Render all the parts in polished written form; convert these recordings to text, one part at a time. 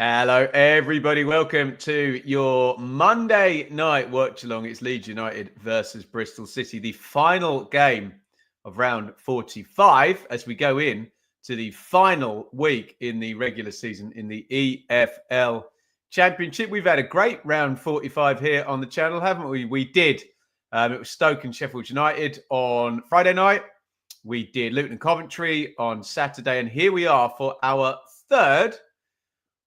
Hello, everybody. Welcome to your Monday night watch along. It's Leeds United versus Bristol City, the final game of round 45 as we go in to the final week in the regular season in the EFL Championship. We've had a great round 45 here on the channel, haven't we? We did. It was Stoke and Sheffield United on Friday night. We did Luton and Coventry on Saturday. And here we are for our third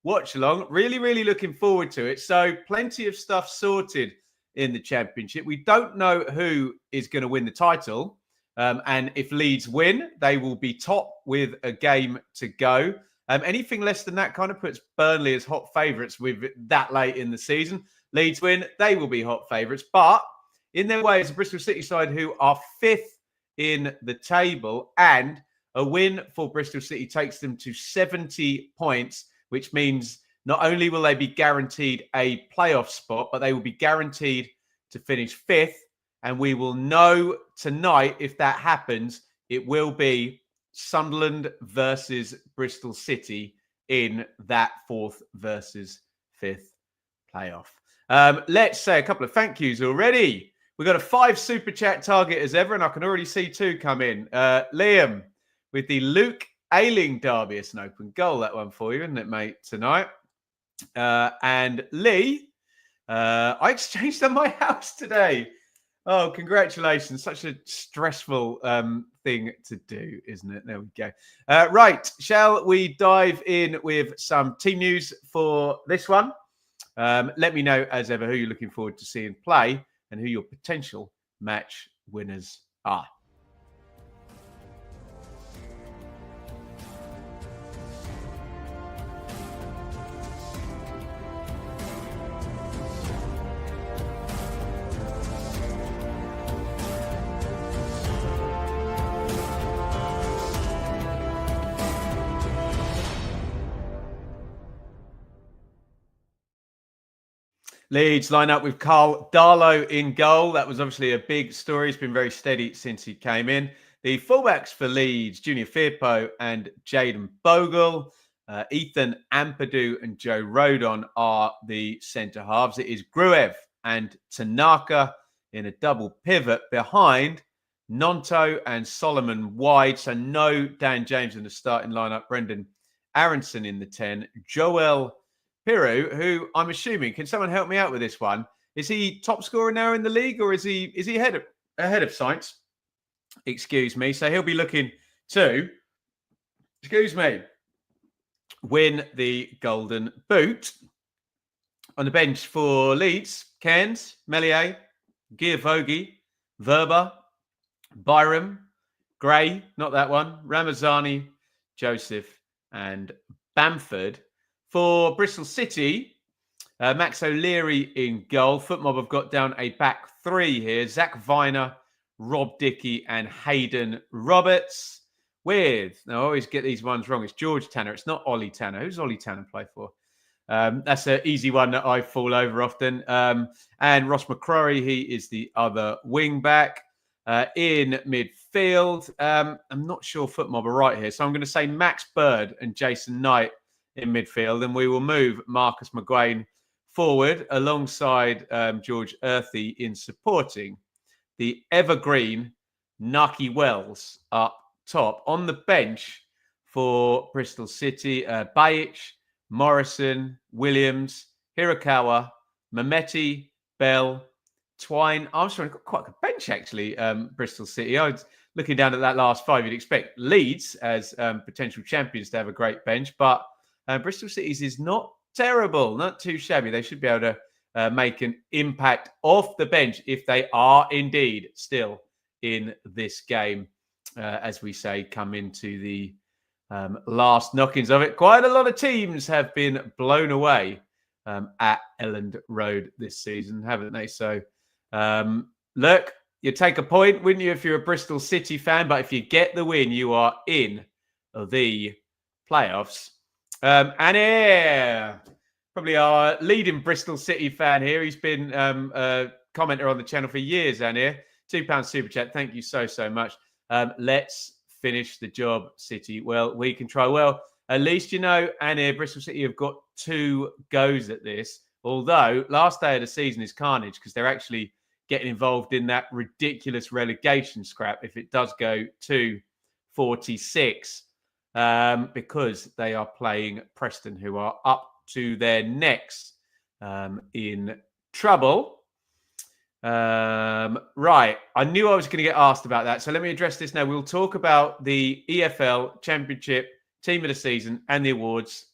watch along. Really looking forward to it. So plenty of stuff sorted in the Championship. We don't know who is going to win the title. And if Leeds win, they will be top with a game to go. Anything less than that kind of puts Burnley as hot favourites with that late in the season. Leeds win, they will be hot favourites. But in their way, it's a Bristol City side who are fifth in the table. And a win for Bristol City takes them to 70 points, which means not only will they be guaranteed a playoff spot, but they will be guaranteed to finish fifth. And we will know tonight if that happens, it will be Sunderland versus Bristol City in that fourth versus fifth playoff. Let's say a couple of thank yous already. We've got a 5 super chat target as ever, and I can already see 2 come in. Liam with the Luke Ayling derby. It's an open goal, that one for you, isn't it, mate, tonight? And Lee, I exchanged on my house today. Oh, congratulations. Such a stressful thing to do, isn't it? There we go. Right. Shall we dive in with some team news for this one? Let me know, as ever, who you're looking forward to seeing play and who your potential match winners are. Leeds line up with Carl Darlow in goal. That was obviously a big story. He's been very steady since he came in. The fullbacks for Leeds, Junior Firpo and Jayden Bogle. Ethan Ampadu and Joe Rodon are the centre halves. It is Gruev and Tanaka in a double pivot behind Nonto and Solomon wide. So no Dan James in the starting lineup. Brendan Aronson in the 10. Joel Piru, who I'm assuming, can someone help me out with this one? Is he top scorer now in the league, or is he ahead of Sainz? Excuse me. So he'll be looking to, win the Golden Boot. On the bench for Leeds, Cairns, Meslier, Giavogi, Verba, Byram, Gray, not that one, Ramazani, Joseph, and Bamford. For Bristol City, Max O'Leary in goal. Footmob have got down a back 3 here. Zach Viner, Rob Dickey, and Hayden Roberts. Now I always get these ones wrong. It's George Tanner. It's not Ollie Tanner. Who's Ollie Tanner play for? That's an easy one that I fall over often. And Ross McCrory, he is the other wing back. In midfield, I'm not sure Footmob are right here. So I'm going to say Max Bird and Jason Knight in midfield, and we will move Marcus McGuane forward alongside George Earthy in supporting the evergreen Naki Wells up top. On the bench for Bristol City, Bajic, Morrison, Williams, Hirakawa, Mehmeti, Bell, Twine. Armstrong got quite a good bench, actually, Bristol City. I was looking down at that last 5. You'd expect Leeds as potential champions to have a great bench, but Bristol City's is not terrible, not too shabby. They should be able to make an impact off the bench if they are indeed still in this game, as we say, come into the last knockings of it. Quite a lot of teams have been blown away at Elland Road this season, haven't they? So, look, you take a point, wouldn't you, if you're a Bristol City fan? But if you get the win, you are in the playoffs. And here, probably our leading Bristol City fan here. He's been a commenter on the channel for years, and here, £2 super chat. Thank you so much. Let's finish the job, City. Well, we can try. Well, at least, you know, and here, Bristol City have got 2 goes at this. Although last day of the season is carnage because they're actually getting involved in that ridiculous relegation scrap if it does go to 46 because they are playing Preston, who are up to their necks in trouble. Right. I knew I was going to get asked about that. So let me address this now. We'll talk about the EFL Championship Team of the Season and the awards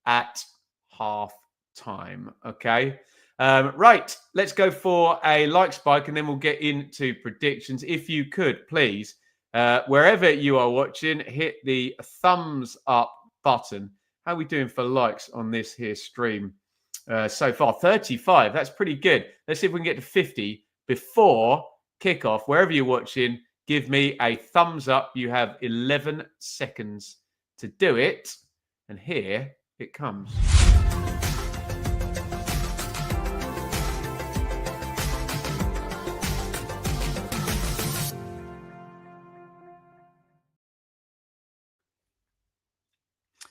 at half time. Okay. Right. Let's go for a like spike and then we'll get into predictions. If you could, please, wherever you are watching, hit the thumbs up button. How are we doing for likes on this here stream so far? 35. That's pretty good. Let's see if we can get to 50 before kickoff. Wherever you're watching, give me a thumbs up. You have 11 seconds to do it. And here it comes.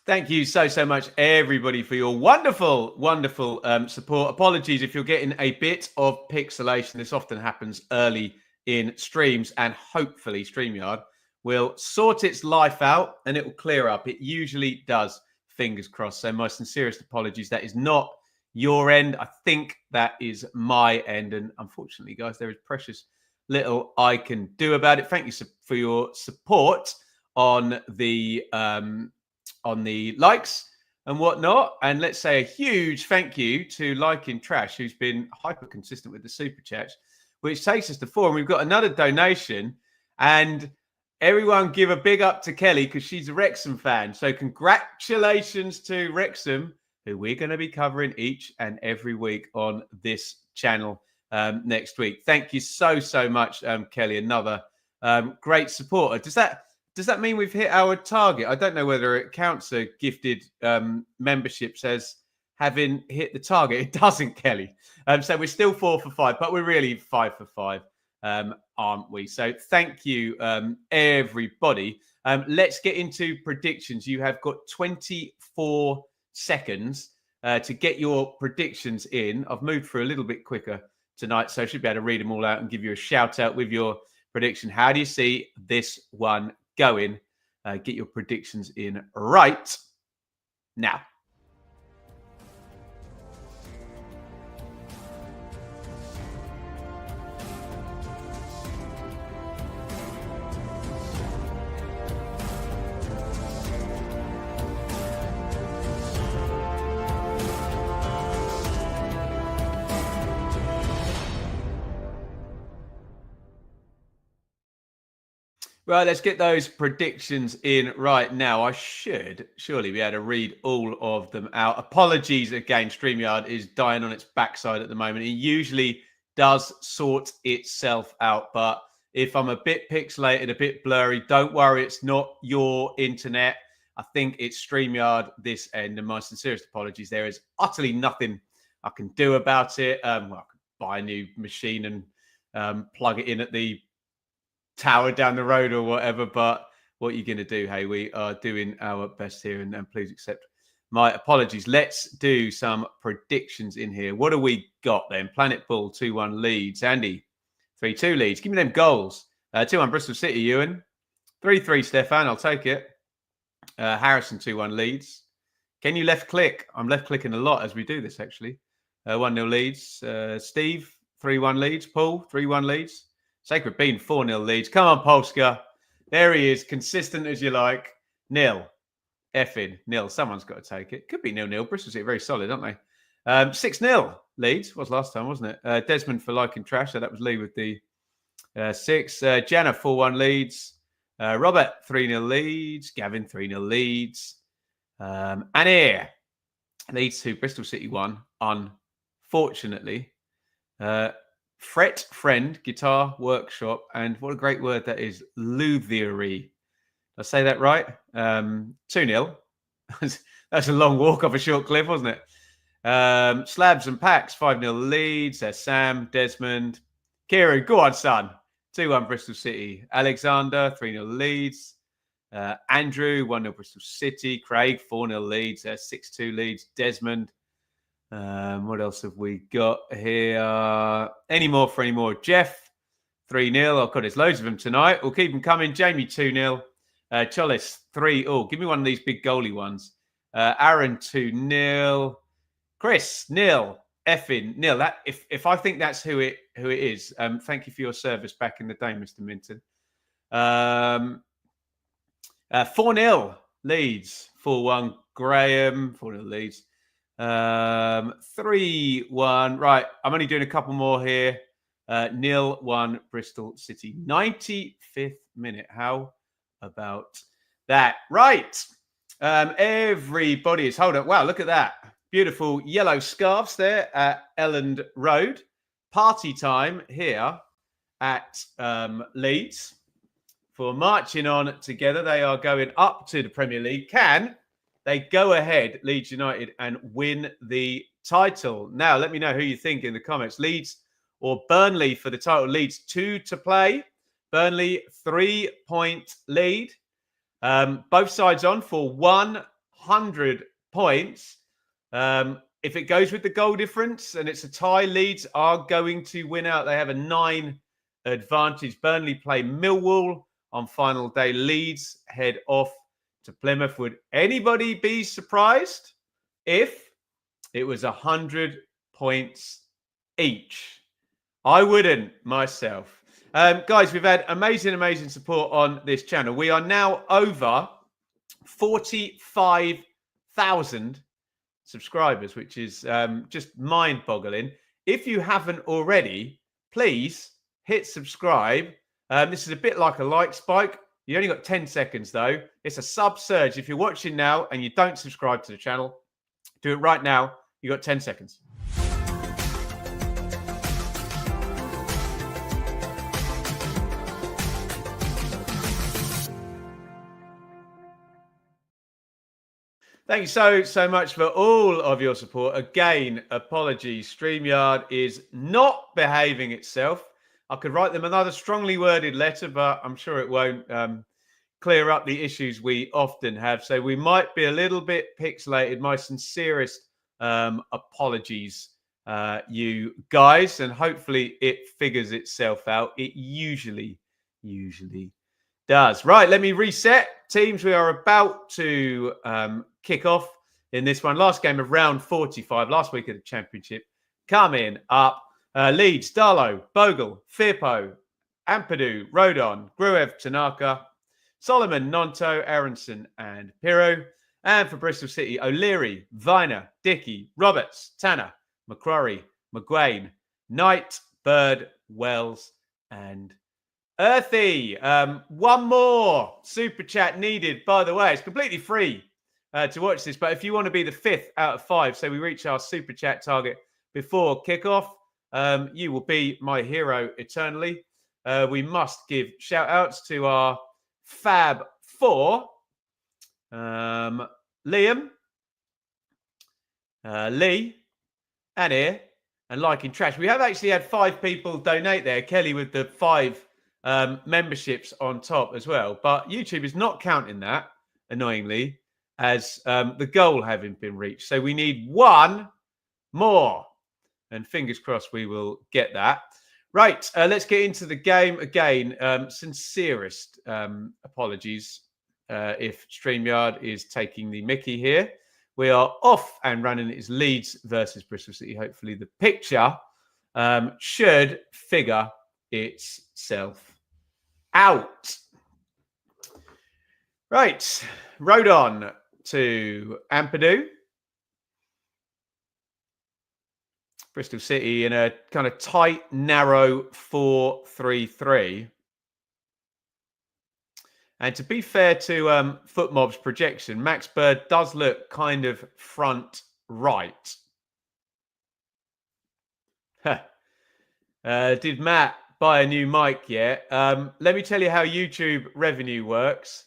Thank you so much, everybody, for your wonderful support. Apologies if you're getting a bit of pixelation. This often happens early in streams, and hopefully StreamYard will sort its life out and it will clear up. It usually does, fingers crossed. So my sincerest apologies. That is not your end. I think that is my end. And unfortunately, guys, there is precious little I can do about it. Thank you for your support on the likes and whatnot. And let's say a huge thank you to Liking Trash, who's been hyper consistent with the super chats, which takes us to 4. And we've got another donation. And everyone give a big up to Kelly because she's a Wrexham fan. So congratulations to Wrexham, who we're going to be covering each and every week on this channel next week. Thank you so much, Kelly. Another great supporter. Does that mean we've hit our target? I don't know whether it counts a gifted memberships as having hit the target. It doesn't, Kelly. So we're still 4 for 5, but we're really 5 for 5, aren't we? So thank you, everybody. Let's get into predictions. You have got 24 seconds to get your predictions in. I've moved through a little bit quicker tonight, so I should be able to read them all out and give you a shout out with your prediction. How do you see this one going? Get your predictions in right now. Right, let's get those predictions in right now. I should surely be able to read all of them out. Apologies again, StreamYard is dying on its backside at the moment. It usually does sort itself out, but if I'm a bit pixelated, a bit blurry, don't worry, it's not your internet. I think it's StreamYard this end, and my sincerest apologies. There is utterly nothing I can do about it. Well, I could buy a new machine and plug it in at the tower down the road or whatever, but what are you going to do? Hey, we are doing our best here, and please accept my apologies. Let's do some predictions in here. What do we got then? Planet Bull 2-1 Leeds. Andy 3-2 Leeds. Give me them goals. 2-1 Bristol City. Ewan 3-3 Stefan. I'll take it. Harrison 2-1 Leeds. Can you left click? I'm left clicking a lot as we do this actually. 1-0 Leeds. Steve 3-1 Leeds. Paul 3-1 Leeds. Sacred Bean, 4-0 Leeds. Come on, Polska. There he is, consistent as you like. Nil. Effing nil. Someone's got to take it. Could be 0-0. Bristol City very solid, aren't they? 6-0 Leeds. Was last time, wasn't it? Desmond for Liking Trash. So that was Lee with the 6. Jana, 4-1 Leeds. Robert, 3-0 Leeds. Gavin, 3-0 Leeds. And here, Leeds 2, Bristol City 1. Unfortunately. Fret Friend Guitar Workshop, and what a great word that is, Luviery. Did I say that right? 2-0. That's a long walk off a short cliff, wasn't it? Slabs and Packs, 5-0 Leeds. There's Sam, Desmond, Kieran. Go on, son. 2-1 Bristol City. Alexander, 3-0 Leeds. Andrew, 1-0 Bristol City. Craig, 4-0 Leeds. 6-2 Leeds. Desmond. What else have we got here? Any more for any more? Jeff, 3-0. Oh, God, there's loads of them tonight. We'll keep them coming. Jamie, 2-0. Cholis, 3. Oh, give me one of these big goalie ones. Aaron, 2-0. Chris, 0. Effin, 0. That if I think that's who it is. Thank you for your service back in the day, Mr. Minton. 4-0 Leeds. 4-1 Graham. 4-0 Leeds. 3-1. Right, I'm only doing a couple more here. 0-1 Bristol City. 95th minute. How about that? Right. Everybody is hold up. Wow, look at that. Beautiful yellow scarves there at Elland Road. Party time here at Leeds for marching on together. They are going up to the Premier League. Can they go ahead, Leeds United, and win the title? Now, let me know who you think in the comments. Leeds or Burnley for the title. Leeds 2 to play. Burnley 3-point lead. Both sides on for 100 points. If it goes with the goal difference and it's a tie, Leeds are going to win out. They have a 9 advantage. Burnley play Millwall on final day. Leeds head off to Plymouth. Would anybody be surprised if it was 100 points each? I wouldn't myself. Guys, we've had amazing support on this channel. We are now over 45,000 subscribers, which is just mind-boggling. If you haven't already, please hit subscribe. This is a bit like a like spike. You only got 10 seconds, though. It's a sub surge. If you're watching now and you don't subscribe to the channel, do it right now. You got 10 seconds. Thank you so much for all of your support. Again, apologies. StreamYard is not behaving itself. I could write them another strongly worded letter, but I'm sure it won't clear up the issues we often have. So we might be a little bit pixelated. My sincerest apologies, you guys, and hopefully it figures itself out. It usually does. Right, let me reset. Teams, we are about to kick off in this one. Last game of round 45, last week of the Championship. Coming up, Leeds, Darlow, Bogle, Firpo, Ampadu, Rodon, Gruev, Tanaka, Solomon, Nonto, Aronson, and Pirro. And for Bristol City, O'Leary, Viner, Dickey, Roberts, Tanner, McCrory, McGuane, Knight, Bird, Wells, and Earthy. One more super chat needed, by the way. It's completely free to watch this, but if you want to be the 5th out of 5, so we reach our super chat target before kickoff, you will be my hero eternally. We must give shout outs to our Fab 4, Liam, Lee, Anir, and Liking Trash. We have actually had 5 people donate there. Kelly with the 5 memberships on top as well. But YouTube is not counting that, annoyingly, as the goal having been reached. So we need one more. And fingers crossed we will get that. Right, let's get into the game again. Sincerest apologies if StreamYard is taking the mickey here. We are off and running. It's Leeds versus Bristol City. Hopefully the picture should figure itself out. Right, Rodon to Ampadu. Bristol City in a kind of tight, narrow 4-3-3. And to be fair to FootMob's projection, Max Bird does look kind of front right. Did Matt buy a new mic yet? Let me tell you how YouTube revenue works.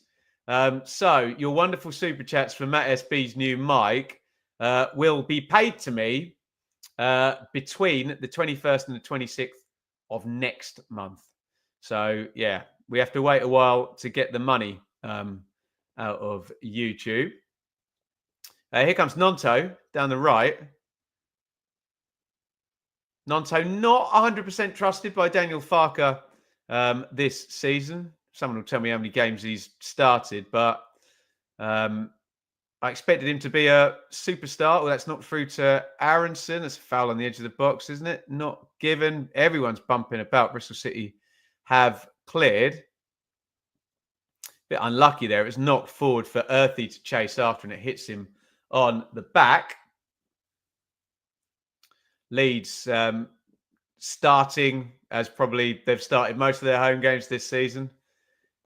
So your wonderful super chats for Matt SB's new mic will be paid to me between the 21st and the 26th of next month. So, yeah, we have to wait a while to get the money out of YouTube. Here comes Nonto down the right. Nonto not 100% trusted by Daniel Farker this season. Someone will tell me how many games he's started, but I expected him to be a superstar. Well, that's not through to Aronson. That's a foul on the edge of the box, isn't it? Not given. Everyone's bumping about. Bristol City have cleared. Bit unlucky there. It was knocked forward for Earthy to chase after, and it hits him on the back. Leeds starting as probably they've started most of their home games this season.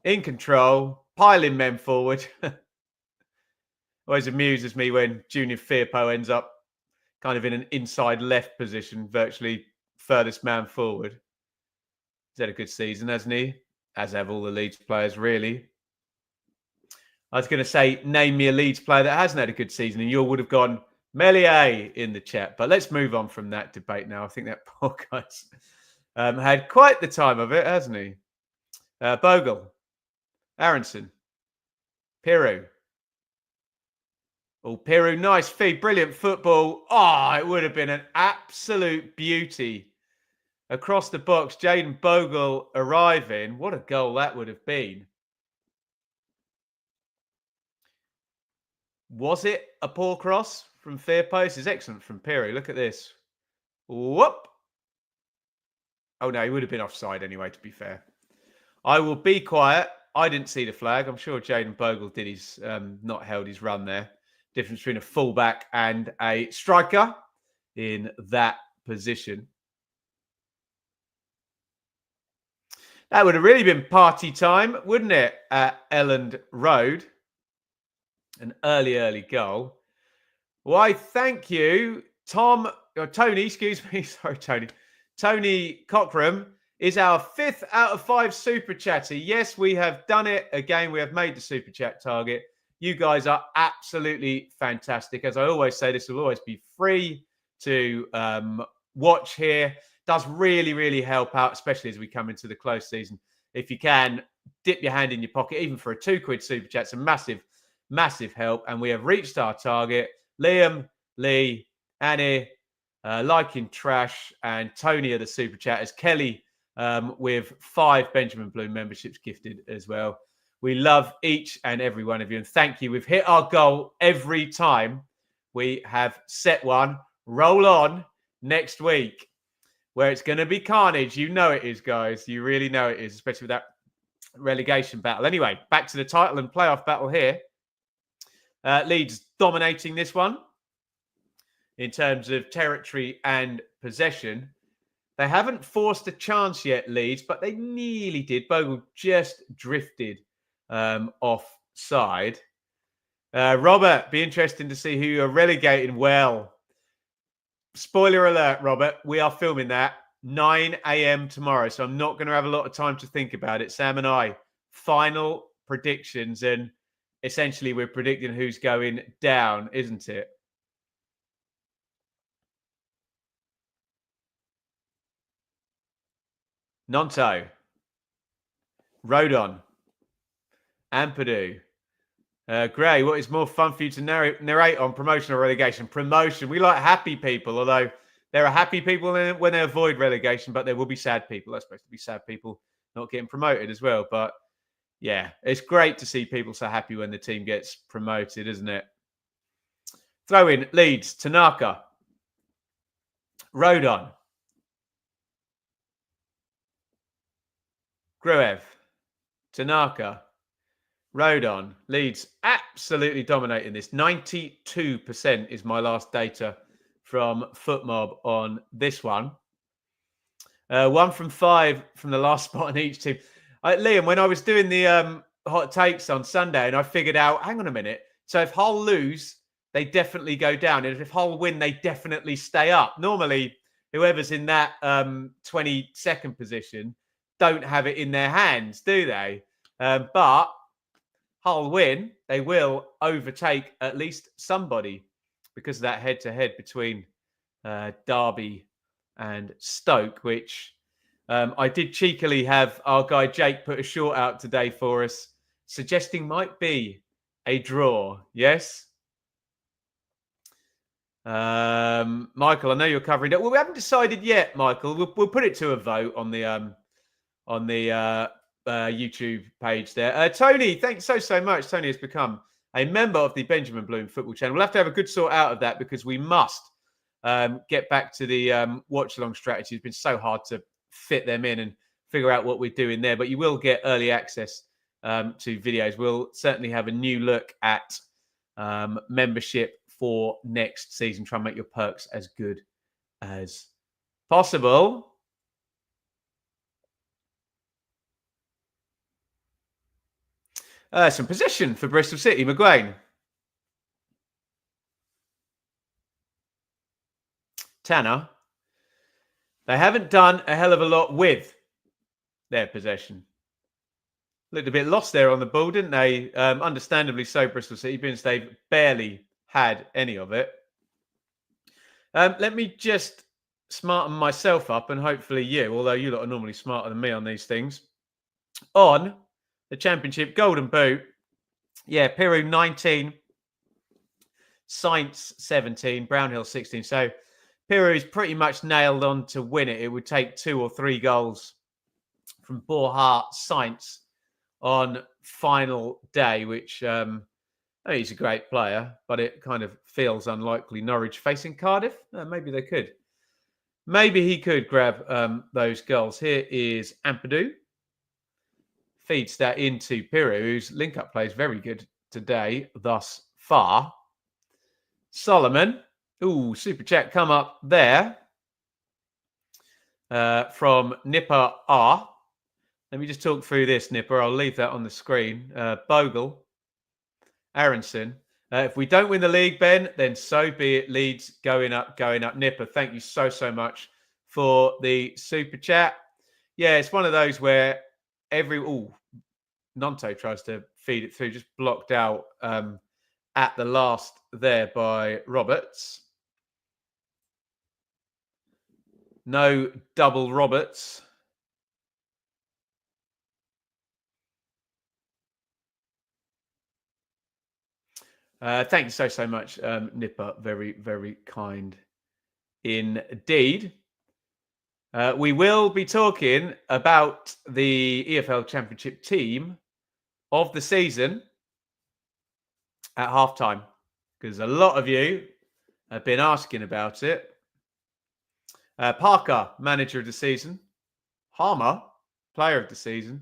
In control, piling men forward. Always amuses me when Junior Firpo ends up kind of in an inside left position, virtually furthest man forward. He's had a good season, hasn't he? As have all the Leeds players, really. I was going to say, name me a Leeds player that hasn't had a good season, and you all would have gone Melier in the chat. But let's move on from that debate now. I think that poor guy's had quite the time of it, hasn't he? Bogle, Aronson, Piru. Oh, Piru, nice feed, brilliant football. Oh, it would have been an absolute beauty. Across the box, Jaden Bogle arriving. What a goal that would have been. Was it a poor cross from Firpo? This is excellent from Piru. Look at this. Whoop. Oh, no, he would have been offside anyway, to be fair. I will be quiet. I didn't see the flag. I'm sure Jaden Bogle did his, not held his run there. Difference between a fullback and a striker in that position. That would have really been party time, wouldn't it, at Elland Road? An early goal. Why, thank you, Tony, excuse me. Sorry, Tony. Tony Cockram is our 5th out of 5 super chatter. Yes, we have done it again. We have made the super chat target. You guys are absolutely fantastic. As I always say, this will always be free to watch here. Does really help out, especially as we come into the close season. If you can, dip your hand in your pocket, even for a £2 super chat. It's a massive help. And we have reached our target. Liam, Lee, Annie, Liking Trash, and Tony are the super chatters. Kelly with 5 Benjamin Bloom memberships gifted as well. We love each and every one of you. And thank you. We've hit our goal every time we have set one. Roll on next week, where it's going to be carnage. You know it is, guys. You really know it is, especially with that relegation battle. Anyway, back to the title and playoff battle here. Leeds dominating this one in terms of territory and possession. They haven't forced a chance yet, Leeds, but they nearly did. Bogle just drifted offside. Robert, be interesting to see who you're relegating. Well, spoiler alert, Robert, we are filming that 9 a.m. tomorrow, so I'm not going to have a lot of time to think about it. Sam and I, final predictions, and essentially we're predicting who's going down, isn't it? Nonto, Rodon, Ampadu, Gray, what is more fun for you to narrate on, promotion or relegation? Promotion. We like happy people, although there are happy people when they avoid relegation, but there will be sad people. That's supposed to be sad people not getting promoted as well. But yeah, it's great to see people so happy when the team gets promoted, isn't it? Throw in Leeds, Tanaka, Rodon, Gruev, Tanaka, Rodon. Leeds absolutely dominating this. 92% is my last data from FootMob on this one. 1 from 5 from the last spot on each team. Liam, when I was doing the hot takes on Sunday, and I figured out, hang on a minute. So if Hull lose, they definitely go down. And if Hull win, they definitely stay up. Normally, whoever's in that 22nd position don't have it in their hands, do they? But Hull win, they will overtake at least somebody because of that head-to-head between Derby and Stoke, which I did cheekily have our guy Jake put a short out today for us, suggesting might be a draw. Yes. Michael, I know you're covering it. Well, we haven't decided yet, Michael. We'll put it to a vote on the YouTube page there. Tony, thanks so much. Tony has become a member of the Benjamin Bloom Football Channel. We'll have to have a good sort out of that because we must get back to the watch-along strategy. It's been so hard to fit them in and figure out what we're doing there. But you will get early access to videos. We'll certainly have a new look at membership for next season. Try and make your perks as good as possible. Some possession for Bristol City. McGuane. Tanner. They haven't done a hell of a lot with their possession. Looked a bit lost there on the ball, didn't they? Understandably so, Bristol City, because they've barely had any of it. Let me just smarten myself up and hopefully you, although you lot are normally smarter than me on these things. On the Championship Golden Boot, yeah, Peru 19, Saints 17, Brownhill 16. So Peru is pretty much nailed on to win it. It would take 2 or 3 goals from Borja Saints on final day, which he's a great player, but it kind of feels unlikely. Norwich facing Cardiff. Maybe they could. Maybe he could grab those goals. Here is Ampadu. Feeds that into Peru, whose link-up play is very good today thus far. Solomon. Ooh, super chat come up there from Nipper R. Let me just talk through this, Nipper. I'll leave that on the screen. Bogle. Aronson. If we don't win the league, Ben, then so be it. Leeds going up. Nipper, thank you so much for the super chat. Yeah, it's one of those where Nonto tries to feed it through, just blocked out at the last there by Roberts. No double Roberts. Thank you so much, Nipper. Very, very kind indeed. We will be talking about the EFL Championship team of the season at halftime, because a lot of you have been asking about it. Parker, manager of the season. Harmer, player of the season.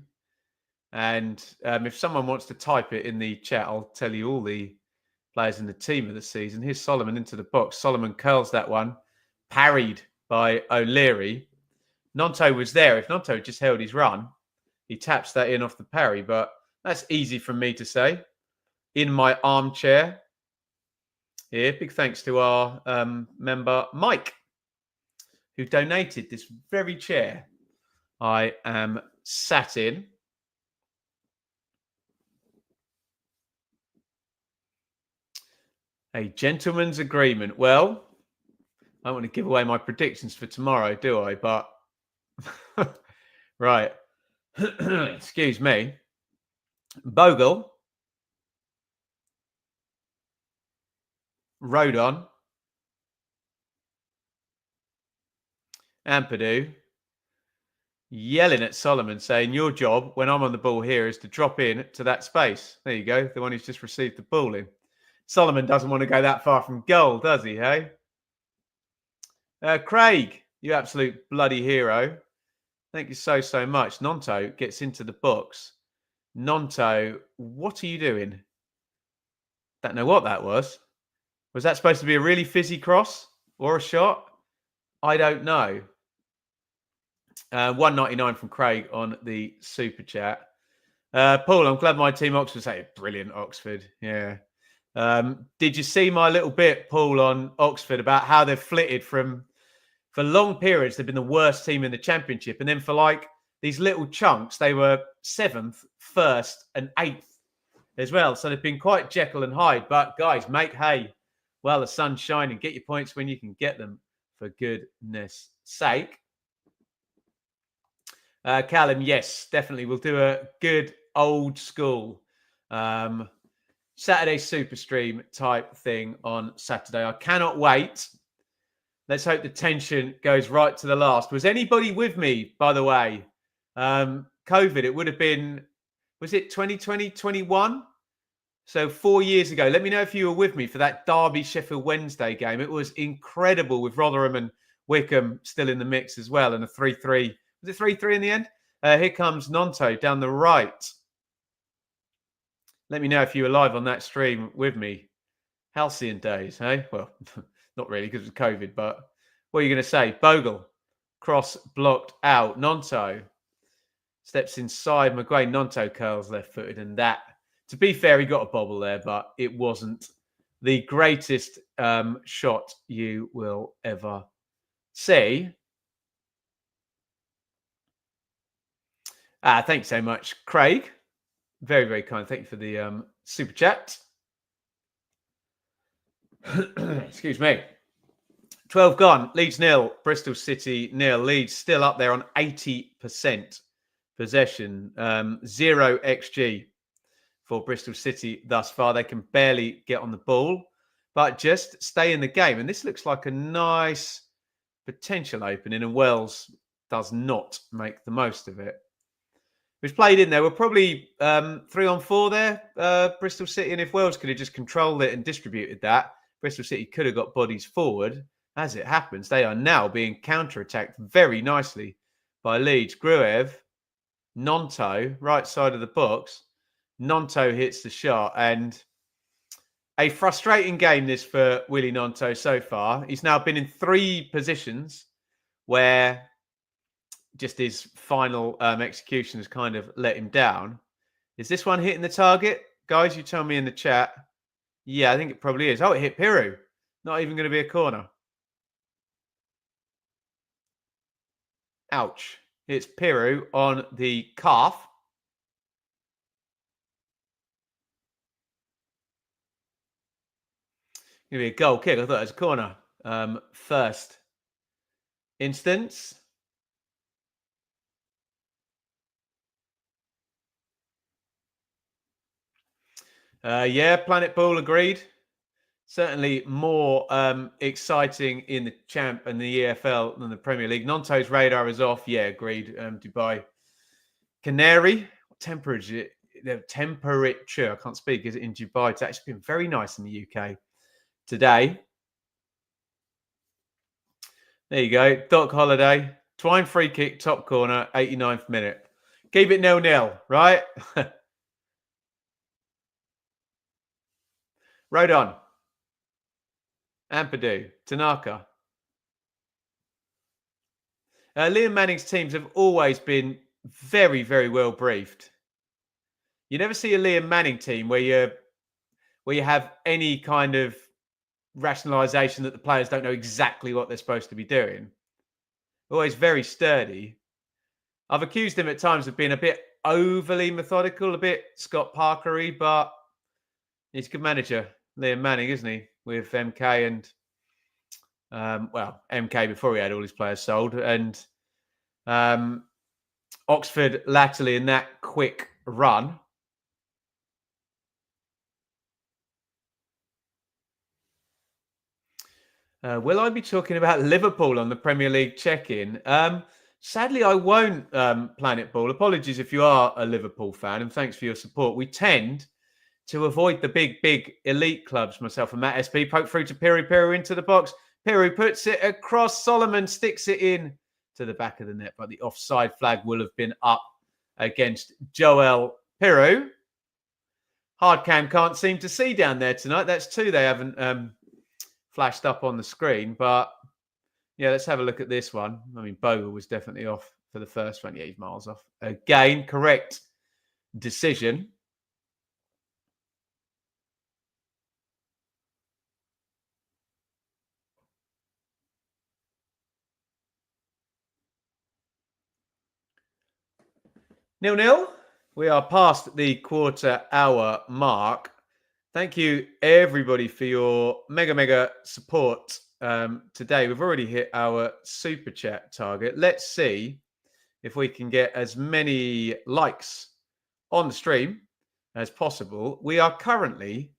And if someone wants to type it in the chat, I'll tell you all the players in the team of the season. Here's Solomon into the box. Solomon curls that one. Parried by O'Leary. Nonto was there. If Nonto had just held his run, he taps that in off the parry. But that's easy for me to say. In my armchair here. Big thanks to our member, Mike, who donated this very chair I am sat in. A gentleman's agreement. Well, I don't want to give away my predictions for tomorrow, do I? But, right. Excuse me. Bogle. Rodon. Ampadu. Yelling at Solomon, saying, your job when I'm on the ball here is to drop in to that space. There you go. The one who's just received the ball in. Solomon doesn't want to go that far from goal, does he, hey? Craig, you absolute bloody hero. Thank you so much. Nonto gets into the box. Nonto, what are you doing? Don't know what that was. Was that supposed to be a really fizzy cross or a shot? I don't know. 1.99 from Craig on the super chat. Paul, I'm glad my team Oxford say brilliant Oxford. Yeah. Did you see my little bit, Paul, on Oxford about how they've flitted for long periods? They've been the worst team in the Championship, and then for like these little chunks, they were 7th, 1st, and 8th as well. So they've been quite Jekyll and Hyde. But guys, make hay while the sun's shining. Get your points when you can get them, for goodness sake. Callum, yes, definitely. We'll do a good old school Saturday super stream type thing on Saturday. I cannot wait. Let's hope the tension goes right to the last. Was anybody with me, by the way? COVID, it would have been, was it 2020, 21? So 4 years ago. Let me know if you were with me for that Derby Sheffield Wednesday game. It was incredible with Rotherham and Wickham still in the mix as well. And a 3-3. Was it 3-3 in the end? Here comes Nonto down the right. Let me know if you were live on that stream with me. Halcyon days, hey? Well, not really because of COVID, but what are you going to say? Bogle, cross blocked out. Nonto steps inside. McGuane. Nonto curls left-footed, and that, to be fair, he got a bobble there, but it wasn't the greatest shot you will ever see. Thanks so much, Craig. Very, very kind. Thank you for the super chat. Excuse me. 12 gone. Leeds 0. Bristol City 0. Leeds still up there on 80% possession. 0 XG for Bristol City thus far. They can barely get on the ball, but just stay in the game. And this looks like a nice potential opening, and Wells does not make the most of it. Who's played in there? We're probably 3-on-4 there, Bristol City. And if Wells could have just controlled it and distributed that, Bristol City could have got bodies forward. As it happens, they are now being counter-attacked very nicely by Leeds. Gruev, Nonto, right side of the box. Nonto hits the shot. And a frustrating game this for Willie Nonto so far. He's now been in 3 positions where just his final execution has kind of let him down. Is this one hitting the target? Guys, you tell me in the chat. Yeah, I think it probably is. Oh, it hit Piru. Not even going to be a corner. Ouch. It's Piru on the calf. Going to be a goal kick. I thought it was a corner. First instance. Yeah, Planet Ball agreed. Certainly more exciting in the Champ and the EFL than the Premier League. Nonto's radar is off. Yeah, agreed. Dubai. Canary. What temperature? The temperature, I can't speak, is it in Dubai? It's actually been very nice in the UK today. There you go. Doc Holiday. Twine free kick, top corner, 89th minute. Keep it 0-0, right? Rodon. Ampadu. Tanaka. Liam Manning's teams have always been very, very well briefed. You never see a Liam Manning team where you have any kind of rationalisation that the players don't know exactly what they're supposed to be doing. Always very sturdy. I've accused him at times of being a bit overly methodical, a bit Scott Parkery, but he's a good manager, Liam Manning, isn't he? With MK and, MK before he had all his players sold, and Oxford latterly in that quick run. Will I be talking about Liverpool on the Premier League check-in? Sadly, I won't, Planet Ball. Apologies if you are a Liverpool fan, and thanks for your support. We tend to avoid the big elite clubs. Myself and Matt SP poke through to Piru into the box. Piru puts it across. Solomon sticks it in to the back of the net, but the offside flag will have been up against Joel Piru. Hardcam can't seem to see down there tonight. That's 2 they haven't flashed up on the screen, but yeah, let's have a look at this one. I mean, Bogle was definitely off for the first one. Yeah, he's miles off. Again, correct decision. Nil-nil. We are past the quarter hour mark. Thank you, everybody, for your mega support today. We've already hit our super chat target. Let's see if we can get as many likes on the stream as possible. We are currently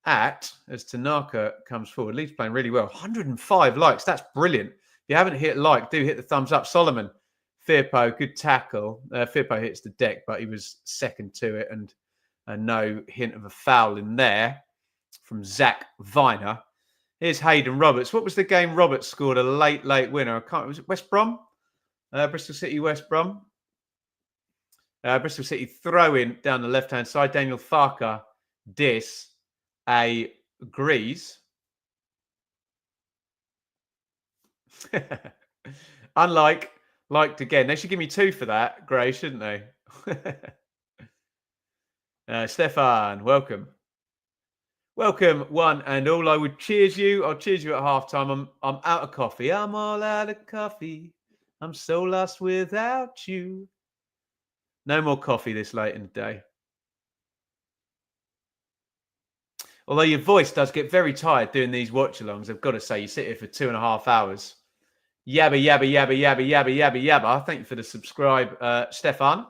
at, as Tanaka comes forward, Leeds playing really well, 105 likes. That's brilliant. If you haven't hit like, do hit the thumbs up. Solomon, Firpo, good tackle. Firpo hits the deck, but he was second to it, and no hint of a foul in there from Zach Viner. Here's Hayden Roberts. What was the game Roberts scored? A late winner. I can't. Was it West Brom? Bristol City, West Brom. Bristol City throwing down the left-hand side. Daniel Farker agrees. Unlike, liked again. They should give me 2 for that, Gray, shouldn't they? Stefan, welcome. Welcome, one and all. I would cheers you. I'll cheers you at halftime. I'm out of coffee. I'm all out of coffee. I'm so lost without you. No more coffee this late in the day. Although your voice does get very tired doing these watch-alongs, I've got to say, you sit here for 2.5 hours. Yabba, yabba, yabba, yabba, yabba, yabba, yabba. Thank you for the subscribe, Stefan.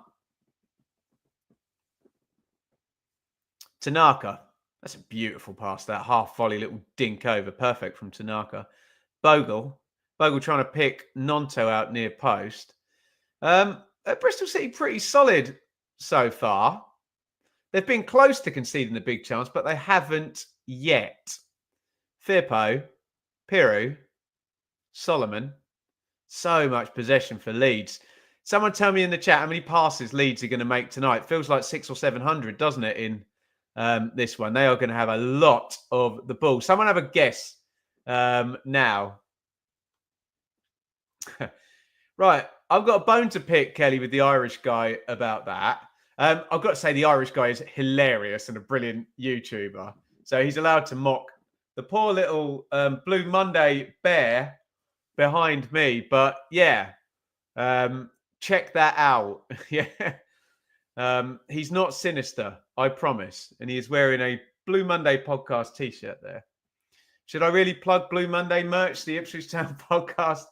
Tanaka. That's a beautiful pass, that half volley little dink over. Perfect from Tanaka. Bogle trying to pick Nonto out near post. Bristol City pretty solid so far. They've been close to conceding the big chance, but they haven't yet. Firpo, Piru, Solomon. So much possession for Leeds. Someone tell me in the chat how many passes Leeds are going to make tonight. Feels like 600 or 700, doesn't it, in this one? They are going to have a lot of the ball. Someone have a guess now. Right. I've got a bone to pick, Kelly, with the Irish guy about that. I've got to say the Irish guy is hilarious and a brilliant YouTuber. So he's allowed to mock the poor little Blue Monday bear behind me. But yeah, check that out. Yeah. He's not sinister, I promise. And he is wearing a Blue Monday podcast t-shirt there. Should I really plug Blue Monday merch, the Ipswich Town podcast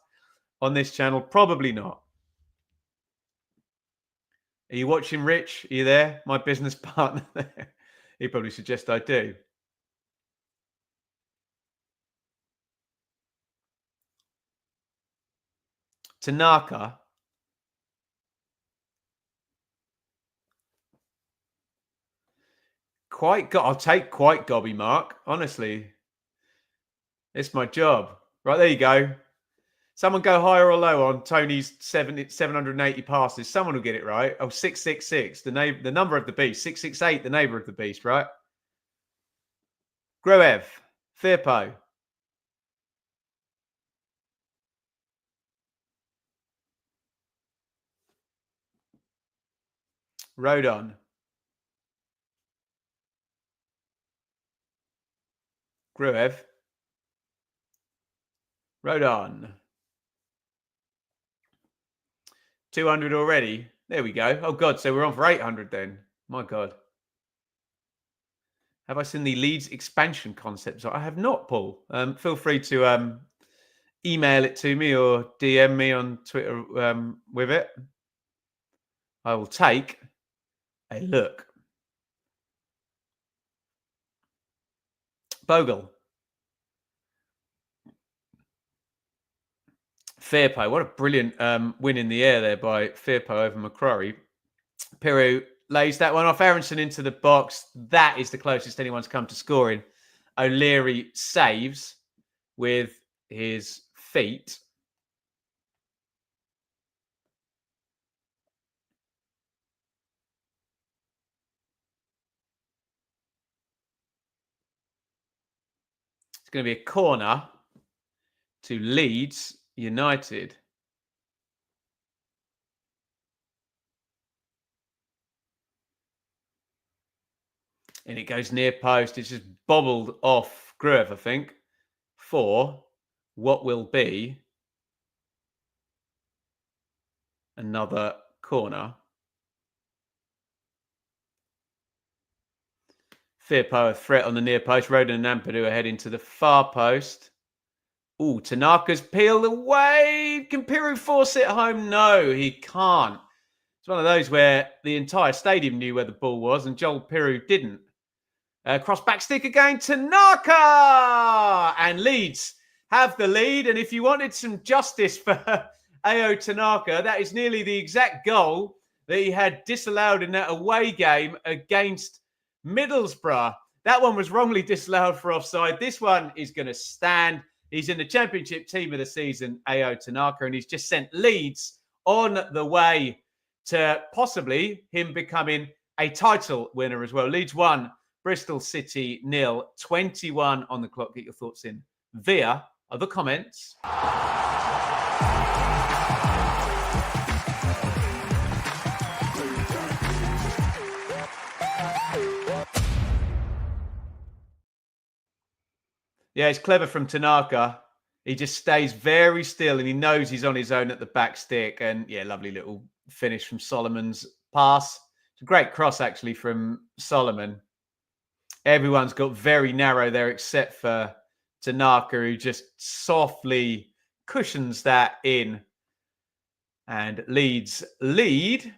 on this channel? Probably not. Are you watching, Rich? Are you there? My business partner there. He probably suggests I do. Tanaka. I'll take quite gobby, Mark. Honestly, it's my job. Right, there you go. Someone go higher or low on Tony's 780 passes. Someone will get it right. Oh, 666, the number of the beast. 668, the neighbor of the beast, right? Groev, Firpo. Rodon. Gruev. Rodon. 200 already. There we go. Oh, God. So we're on for 800 then. My God. Have I seen the Leeds expansion concept? I have not, Paul. Feel free to email it to me or DM me on Twitter with it. I will take a look. Bogle. Firpo. What a brilliant win in the air there by Firpo over McCrory. Piru lays that one off. Aronson into the box. That is the closest anyone's come to scoring. O'Leary saves with his feet. It's going to be a corner to Leeds United. And it goes near post. It's just bobbled off Gruev, I think, for what will be another corner. Firpo, a threat on the near post. Rodon and Ampadu are heading to the far post. Ooh, Tanaka's peeled away. Can Piru force it home? No, he can't. It's one of those where the entire stadium knew where the ball was and Joel Piroe didn't. Cross back stick again to Tanaka! And Leeds have the lead. And if you wanted some justice for Ao Tanaka, that is nearly the exact goal that he had disallowed in that away game against Middlesbrough. That one was wrongly disallowed for offside. This one is going to stand. He's in the Championship team of the season, Ao Tanaka, and he's just sent Leeds on the way to possibly him becoming a title winner as well. Leeds 1, Bristol City 0, 21 on the clock. Get your thoughts in via the comments. Yeah, it's clever from Tanaka. He just stays very still and he knows he's on his own at the back stick. And yeah, lovely little finish from Solomon's pass. It's a great cross, actually, from Solomon. Everyone's got very narrow there except for Tanaka, who just softly cushions that in. And Leeds lead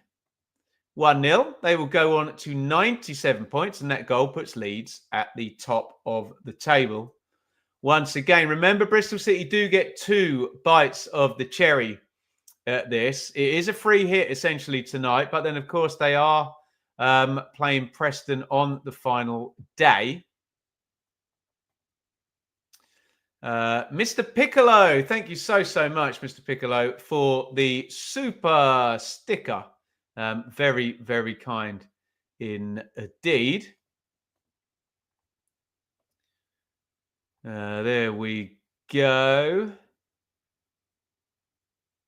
1-0. They will go on to 97 points, and that goal puts Leeds at the top of the table. Once again, remember, Bristol City do get 2 bites of the cherry at this. It is a free hit, essentially, tonight. But then, of course, they are playing Preston on the final day. Mr. Piccolo, thank you so much, Mr. Piccolo, for the super sticker. Very, very kind indeed. There we go.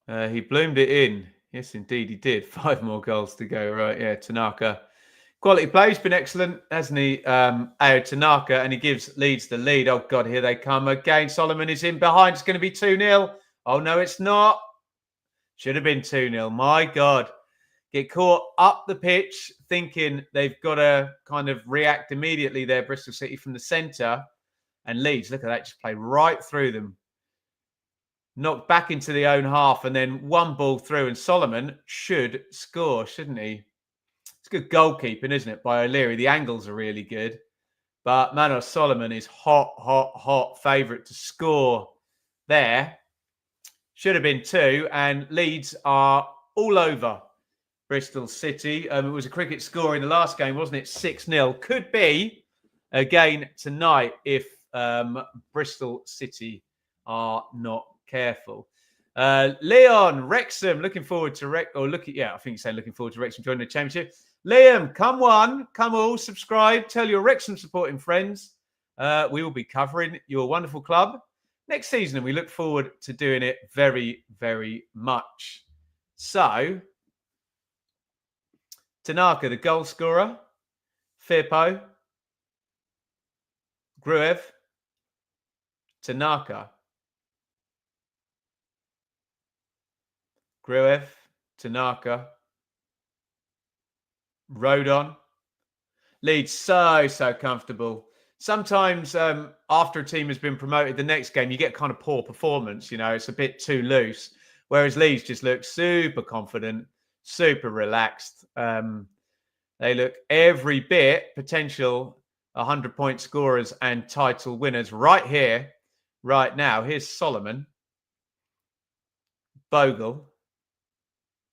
He bloomed it in. Yes, indeed, he did. 5 more goals to go. Right, yeah, Tanaka. Quality play. He's been excellent, hasn't he? Ao Tanaka, and he gives Leeds the lead. Oh, God, here they come again. Solomon is in behind. It's going to be 2-0. Oh, no, it's not. Should have been 2-0. My God. Get caught up the pitch, thinking they've got to kind of react immediately there, Bristol City, from the centre. And Leeds, look at that, just play right through them. Knocked back into the own half and then one ball through. And Solomon should score, shouldn't he? It's good goalkeeping, isn't it, by O'Leary? The angles are really good. But Manos Solomon is hot favourite to score there. Should have been 2. And Leeds are all over Bristol City. It was a cricket score in the last game, wasn't it? 6-0. Could be again tonight if Bristol City are not careful. Leon, Wrexham, looking forward to I think you're saying looking forward to Wrexham joining the Championship. Liam, come one, come all, subscribe, tell your Wrexham supporting friends. We will be covering your wonderful club next season, and we look forward to doing it very, very much. So, Tanaka, the goal scorer, Firpo, Gruev, Tanaka, Gruev, Tanaka, Rodon. Leeds so comfortable. Sometimes after a team has been promoted, the next game you get kind of poor performance. You know, it's a bit too loose. Whereas Leeds just look super confident, super relaxed. They look every bit potential 100-point scorers and title winners right here, right now. Here's Solomon. Bogle.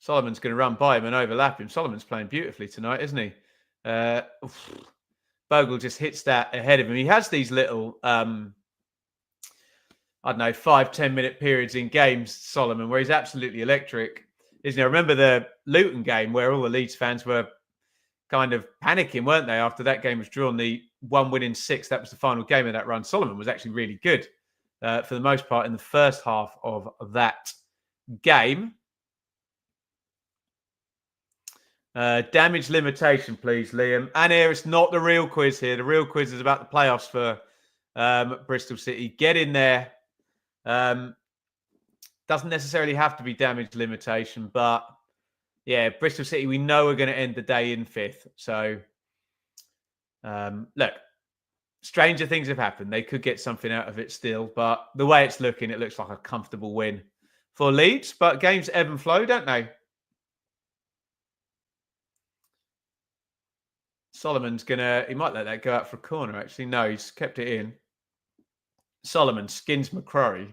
Solomon's going to run by him and overlap him. Solomon's playing beautifully tonight, isn't he? Bogle just hits that ahead of him. He has these little, 5-10 minute periods in games, Solomon, where he's absolutely electric, isn't he? I remember the Luton game where all the Leeds fans were kind of panicking, weren't they, after that game was drawn, the 1 win in 6. That was the final game of that run. Solomon was actually really good for the most part in the first half of that game. Damage limitation, please, Liam. And here, it's not the real quiz here. The real quiz is about the playoffs for Bristol City. Get in there. Doesn't necessarily have to be damage limitation, but yeah, Bristol City, we know we're going to end the day in 5th. So, look, stranger things have happened. They could get something out of it still, but the way it's looking, it looks like a comfortable win for Leeds. But games ebb and flow, don't they? Solomon's he might let that go out for a corner, actually. No, he's kept it in. Solomon skins McCrory.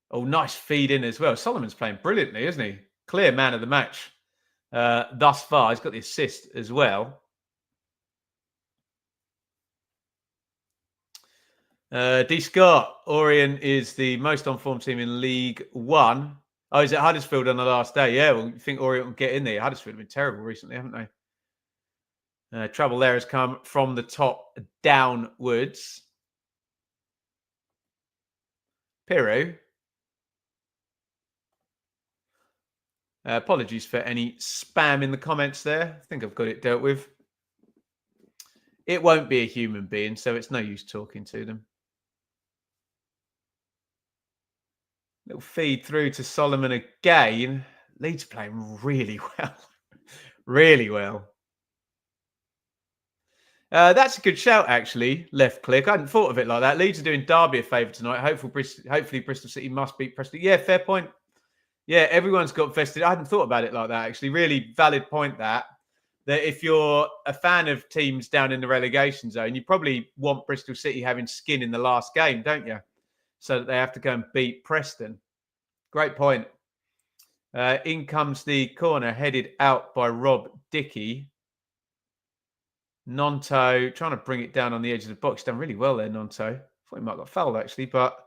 Oh, nice feed in as well. Solomon's playing brilliantly, isn't he? Clear man of the match thus far. He's got the assist as well. D. Scott, Orient is the most on-form team in League One. Oh, is it Huddersfield on the last day? Yeah, well, you think Orient will get in there. Huddersfield have been terrible recently, haven't they? Trouble there has come from the top downwards. Piru. Apologies for any spam in the comments there. I think I've got it dealt with. It won't be a human being, so it's no use talking to them. Little feed through to Solomon again. Leeds playing really well. Really well. That's a good shout, actually. Left click. I hadn't thought of it like that. Leeds are doing Derby a favour tonight. Hopefully Bristol City must beat Preston. Yeah, fair point. Yeah, everyone's got vested. I hadn't thought about it like that, actually. Really valid point that if you're a fan of teams down in the relegation zone, you probably want Bristol City having skin in the last game, don't you? So that they have to go and beat Preston. Great point. In comes the corner, headed out by Rob Dickey. Nonto trying to bring it down on the edge of the box. He's done really well there, Nonto. I thought he might have got fouled, actually, but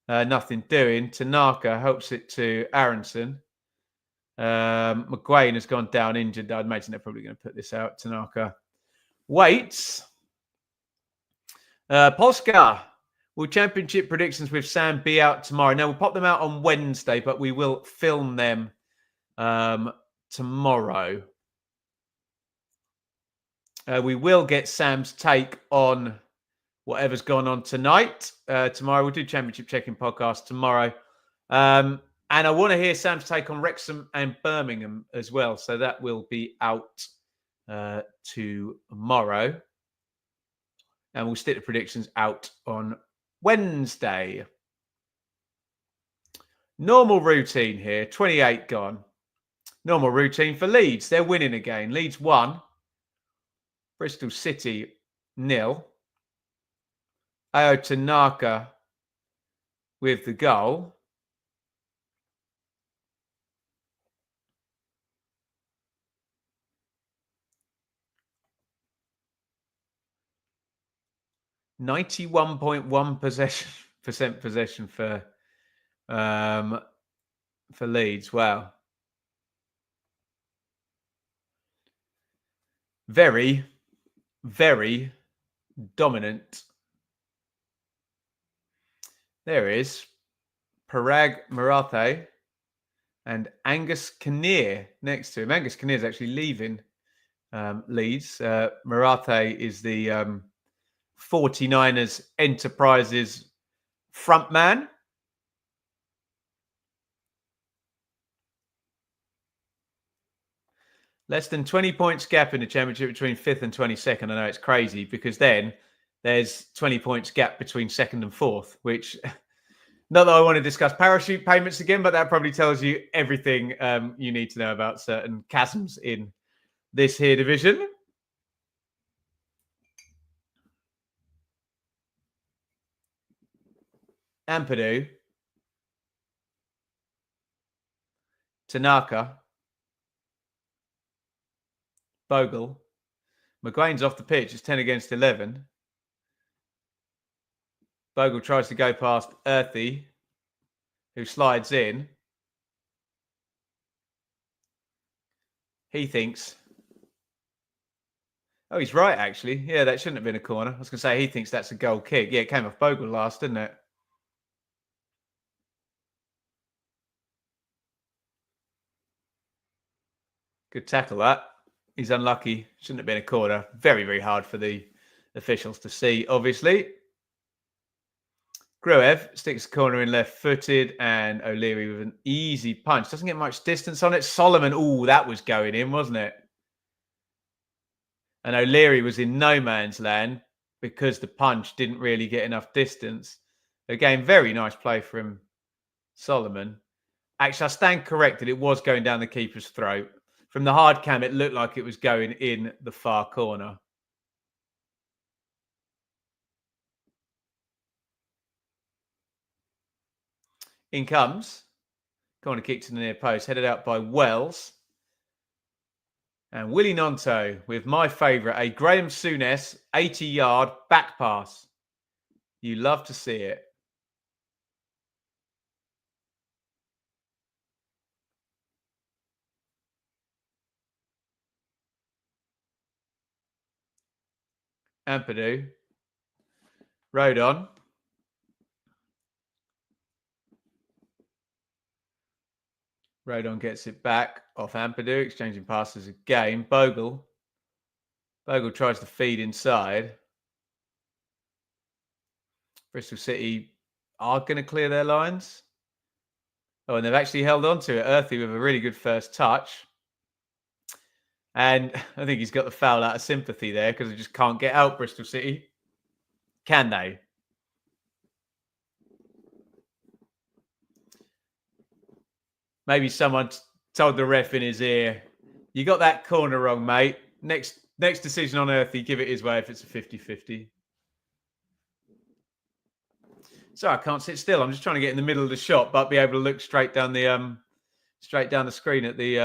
nothing doing. Tanaka helps it to Aronson. McGuane has gone down injured. I'd imagine they're probably going to put this out. Tanaka waits. Polska. Will Championship predictions with Sam be out tomorrow? Now, we'll pop them out on Wednesday, but we will film them tomorrow. We will get Sam's take on whatever's gone on tonight. Tomorrow, we'll do Championship Checking podcast tomorrow. And I want to hear Sam's take on Wrexham and Birmingham as well. So that will be out tomorrow. And we'll stick the predictions out on Wednesday. Normal routine here. 28 gone. Normal routine for Leeds. They're winning again. Leeds 1. Bristol City 0. Ayo Tanaka with the goal. .1 possession for Leeds. Wow. Very, very dominant. There is Parag Marathe and Angus Kinnear next to him. Angus Kinnear is actually leaving Leeds. Marathe is the 49ers Enterprises frontman. Less than 20 points gap in the Championship between 5th and 22nd. I know it's crazy because then there's 20 points gap between 2nd and 4th, which, not that I want to discuss parachute payments again, but that probably tells you everything you need to know about certain chasms in this here division. Ampadu. Tanaka. Bogle. McGuane's off the pitch. It's 10 against 11. Bogle tries to go past Earthy, who slides in. He thinks... Oh, he's right, actually. Yeah, that shouldn't have been a corner. I was going to say, he thinks that's a goal kick. Yeah, it came off Bogle last, didn't it? Good tackle, that. He's unlucky. Shouldn't have been a corner. Very, very hard for the officials to see, obviously. Gruev sticks a corner in left-footed, and O'Leary with an easy punch. Doesn't get much distance on it. Solomon, oh, that was going in, wasn't it? And O'Leary was in no man's land because the punch didn't really get enough distance. Again, very nice play from Solomon. Actually, I stand corrected. It was going down the keeper's throat. From the hard cam, it looked like it was going in the far corner. In comes. Corner kick to the near post, headed out by Wells. And Willie Nonto with my favourite, a Graham Souness 80-yard back pass. You love to see it. Ampadu. Rodon. Rodon gets it back off Ampadu, exchanging passes again. Bogle tries to feed inside. Bristol City are going to clear their lines. Oh, and they've actually held on to it. Earthy with a really good first touch. And I think he's got the foul out of sympathy there because they just can't get out Bristol City. Can they? Maybe someone told the ref in his ear, you got that corner wrong, mate. Next decision on Earthy, give it his way if it's a 50-50. So I can't sit still. I'm just trying to get in the middle of the shot, but be able to look straight down the screen at the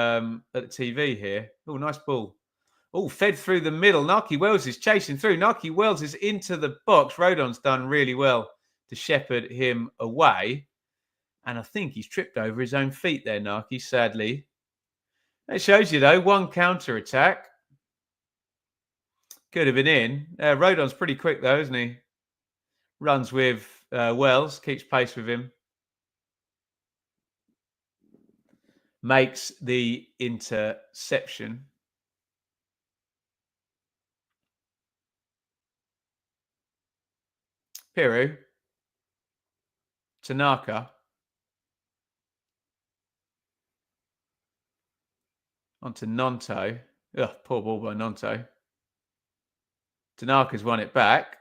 TV here. Oh, nice ball. Oh, fed through the middle. Naki Wells is chasing through. Naki Wells is into the box. Rodon's done really well to shepherd him away. And I think he's tripped over his own feet there, Naki, sadly. It shows you, though, one counter-attack. Could have been in. Rodon's pretty quick, though, isn't he? Runs with Wells, keeps pace with him. Makes the interception. Piru. Tanaka. Onto Nonto. Ugh, poor ball by Nonto. Tanaka's won it back.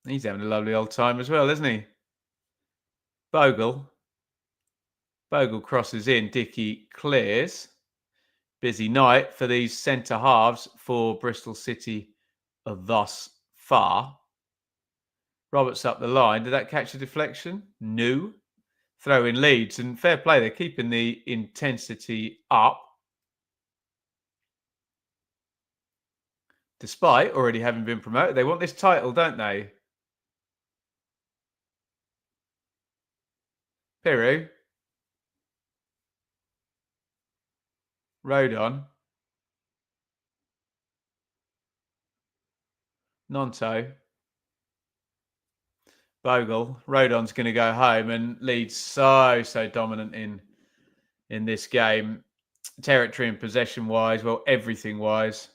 He's having a lovely old time as well, isn't he? Bogle crosses in. Dickey clears. Busy night for these centre halves for Bristol City thus far. Roberts up the line. Did that catch a deflection? No. Throw in Leeds. And fair play, they're keeping the intensity up. Despite already having been promoted. They want this title, don't they? Piru. Rodon. Nonto. Bogle. Rodon's going to go home, and Leeds so dominant in this game. Territory and possession-wise, well, everything-wise.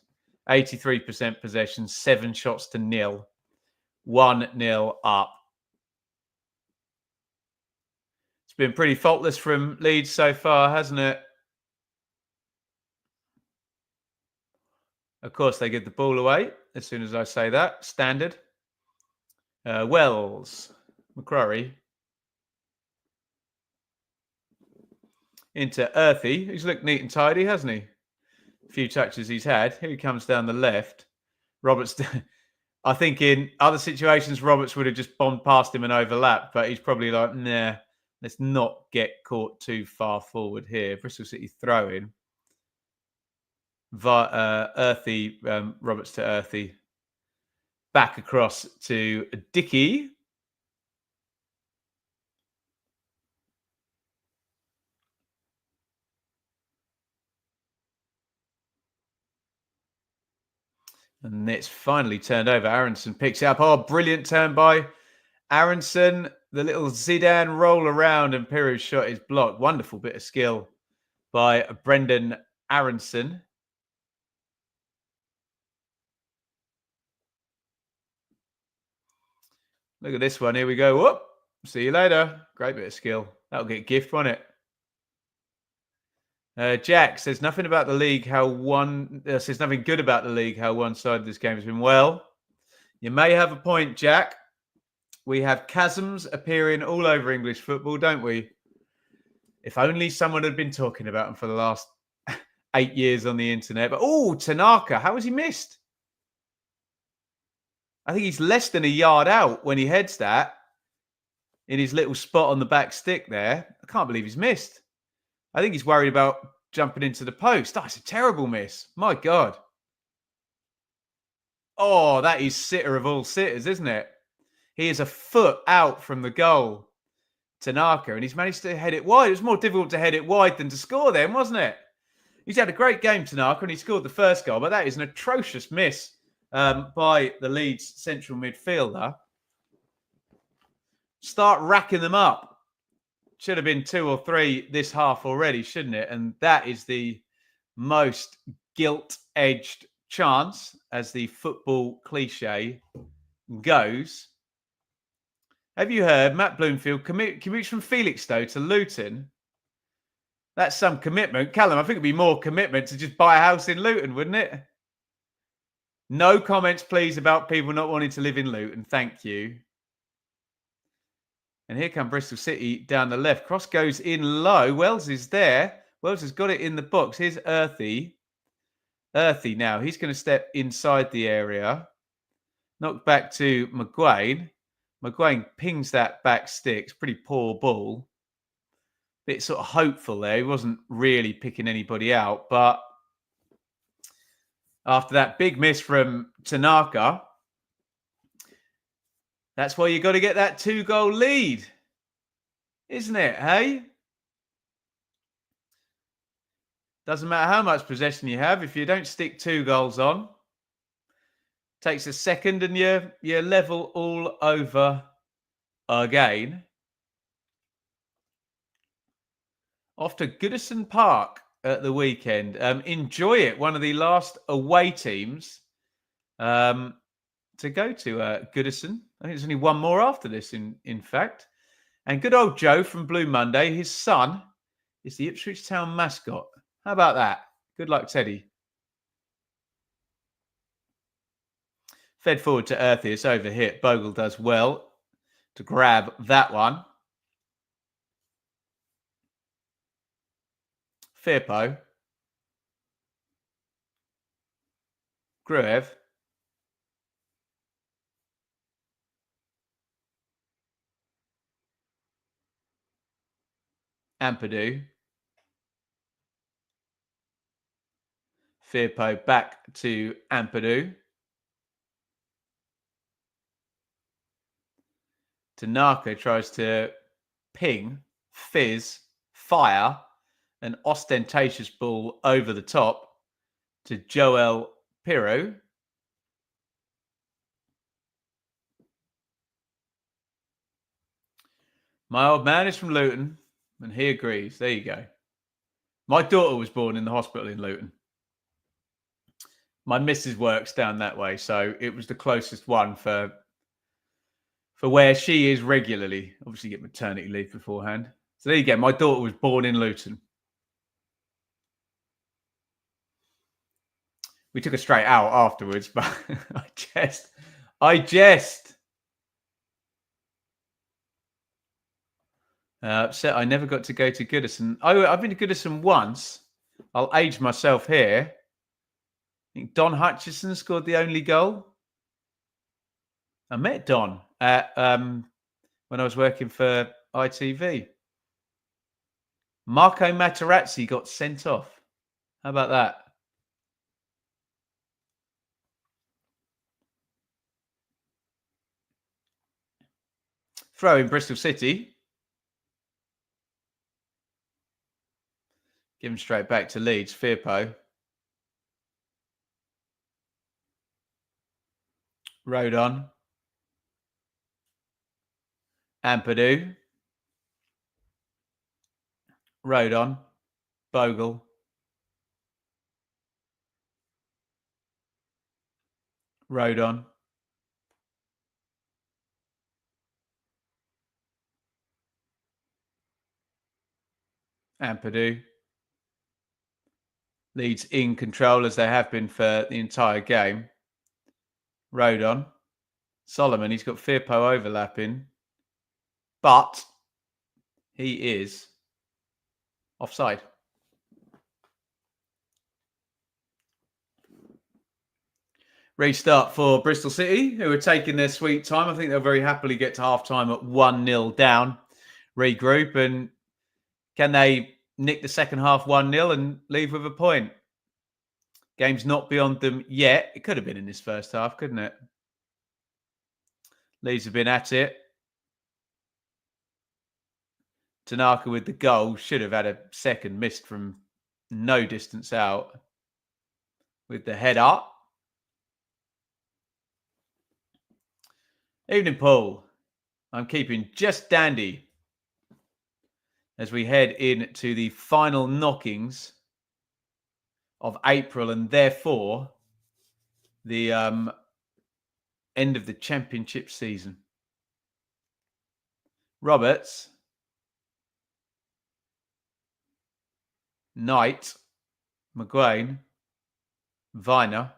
83% possession, 7 shots to 0. 1-0 up. It's been pretty faultless from Leeds so far, hasn't it? Of course, they give the ball away as soon as I say that. Standard. Wells. McCrory. Into Earthy. He's looked neat and tidy, hasn't he? A few touches he's had. Here he comes down the left. Roberts. I think in other situations, Roberts would have just bombed past him and overlapped, but he's probably like, nah, let's not get caught too far forward here. Bristol City throw-in. Earthy, Roberts to Earthy. Back across to Dickey. And it's finally turned over. Aronson picks it up. Oh, brilliant turn by Aronson. The little Zidane roll around and Piru's shot is blocked. Wonderful bit of skill by Brendan Aronson. Look at this one. Here we go. Whoop. See you later. Great bit of skill. That'll get a gift, won't it? Jack says nothing about the league. Says nothing good about the league. How one-sided this game has been. Well, you may have a point, Jack. We have chasms appearing all over English football, don't we? If only someone had been talking about them for the last 8 years on the internet. But Tanaka, how was he missed? I think he's less than a yard out when he heads that in his little spot on the back stick there. I can't believe he's missed. I think he's worried about jumping into the post. That's a terrible miss. My God. Oh, that is sitter of all sitters, isn't it? He is a foot out from the goal, Tanaka, and he's managed to head it wide. It was more difficult to head it wide than to score then, wasn't it? He's had a great game, Tanaka, and he scored the first goal, but that is an atrocious miss by the Leeds central midfielder. Start racking them up. Should have been 2 or 3 this half already, shouldn't it? And that is the most gilt-edged chance, as the football cliche goes. Have you heard Matt Bloomfield commutes from Felixstowe to Luton? That's some commitment. Callum, I think it'd be more commitment to just buy a house in Luton, wouldn't it? No comments, please, about people not wanting to live in Luton. Thank you. And here come Bristol City down the left. Cross goes in low. Wells is there. Wells has got it in the box. Here's Earthy. Earthy now. He's going to step inside the area. Knocked back to McGuane. McGuane pings that back stick. It's a pretty poor ball. Bit sort of hopeful there. He wasn't really picking anybody out. But after that big miss from Tanaka, that's why you got to get that 2-goal lead, isn't it? Hey? Doesn't matter how much possession you have. If you don't stick 2 goals on, takes a second and you're level all over again. Off to Goodison Park at the weekend. Enjoy it. One of the last away teams to go to Goodison. I think there's only one more after this, in fact. And good old Joe from Blue Monday, his son is the Ipswich Town mascot. How about that? Good luck, Teddy. Fed forward to Earthy. It's over hit. Bogle does well to grab that one. Firpo. Gruev. Ampadu. Firpo back to Ampadu. Tanaka tries to ping, fizz, fire an ostentatious ball over the top to Joel Pirro. My old man is from Luton, and he agrees. There you go. My daughter was born in the hospital in Luton. My missus works down that way, so it was the closest one for where she is regularly. Obviously, get maternity leave beforehand. So there you go. My daughter was born in Luton. We took her straight out afterwards, but I jest. Upset I never got to go to Goodison. I've been to Goodison once. I'll age myself here. I think Don Hutchison scored the only goal. I met Don at, when I was working for ITV. Marco Materazzi got sent off. How about that? Throw in Bristol City. Give him straight back to Leeds. Firpo. Rodon. Ampadu. Rodon. Bogle. Rodon. Ampadu. Leeds in control as they have been for the entire game. Rodon. Solomon, he's got Firpo overlapping. But he is offside. Restart for Bristol City, who are taking their sweet time. I think they'll very happily get to half-time at 1-0 down, regroup, and can they nick the second half 1-0 and leave with a point? Game's not beyond them yet. It could have been in this first half, couldn't it? Leeds have been at it. Tanaka with the goal. Should have had a second, missed from no distance out. With the head up. Evening, Paul. I'm keeping just dandy as we head into the final knockings of April and therefore the end of the championship season. Roberts, Knight, McGuane, Viner,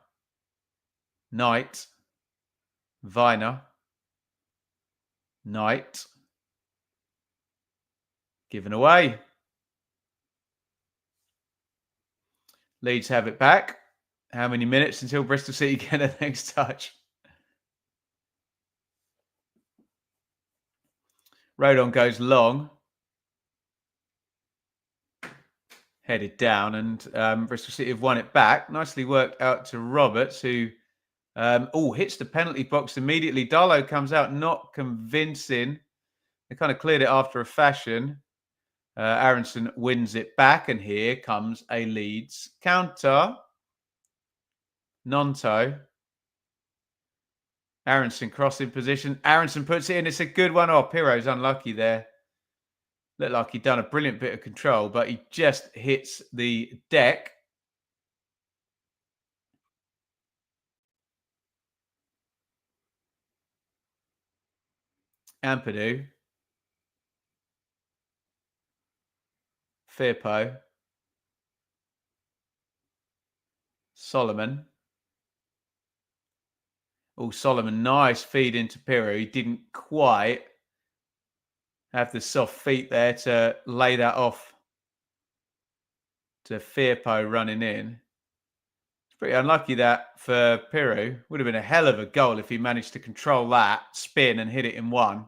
Knight, Viner, Knight, given away. Leeds have it back. How many minutes until Bristol City get a next touch? Rodon goes long. Headed down, and Bristol City have won it back. Nicely worked out to Roberts, who hits the penalty box immediately. Darlow comes out not convincing. They kind of cleared it after a fashion. Aronson wins it back, and here comes a Leeds counter. Nonto. Aronson crossing position. Aronson puts it in. It's a good one. Oh, Piro's unlucky there. Looked like he'd done a brilliant bit of control, but he just hits the deck. Ampadu. Firpo. Solomon. Oh, Solomon, nice feed into Piro. He didn't quite have the soft feet there to lay that off to Firpo running in. It's pretty unlucky that for Piro. Would have been a hell of a goal if he managed to control that, spin and hit it in one.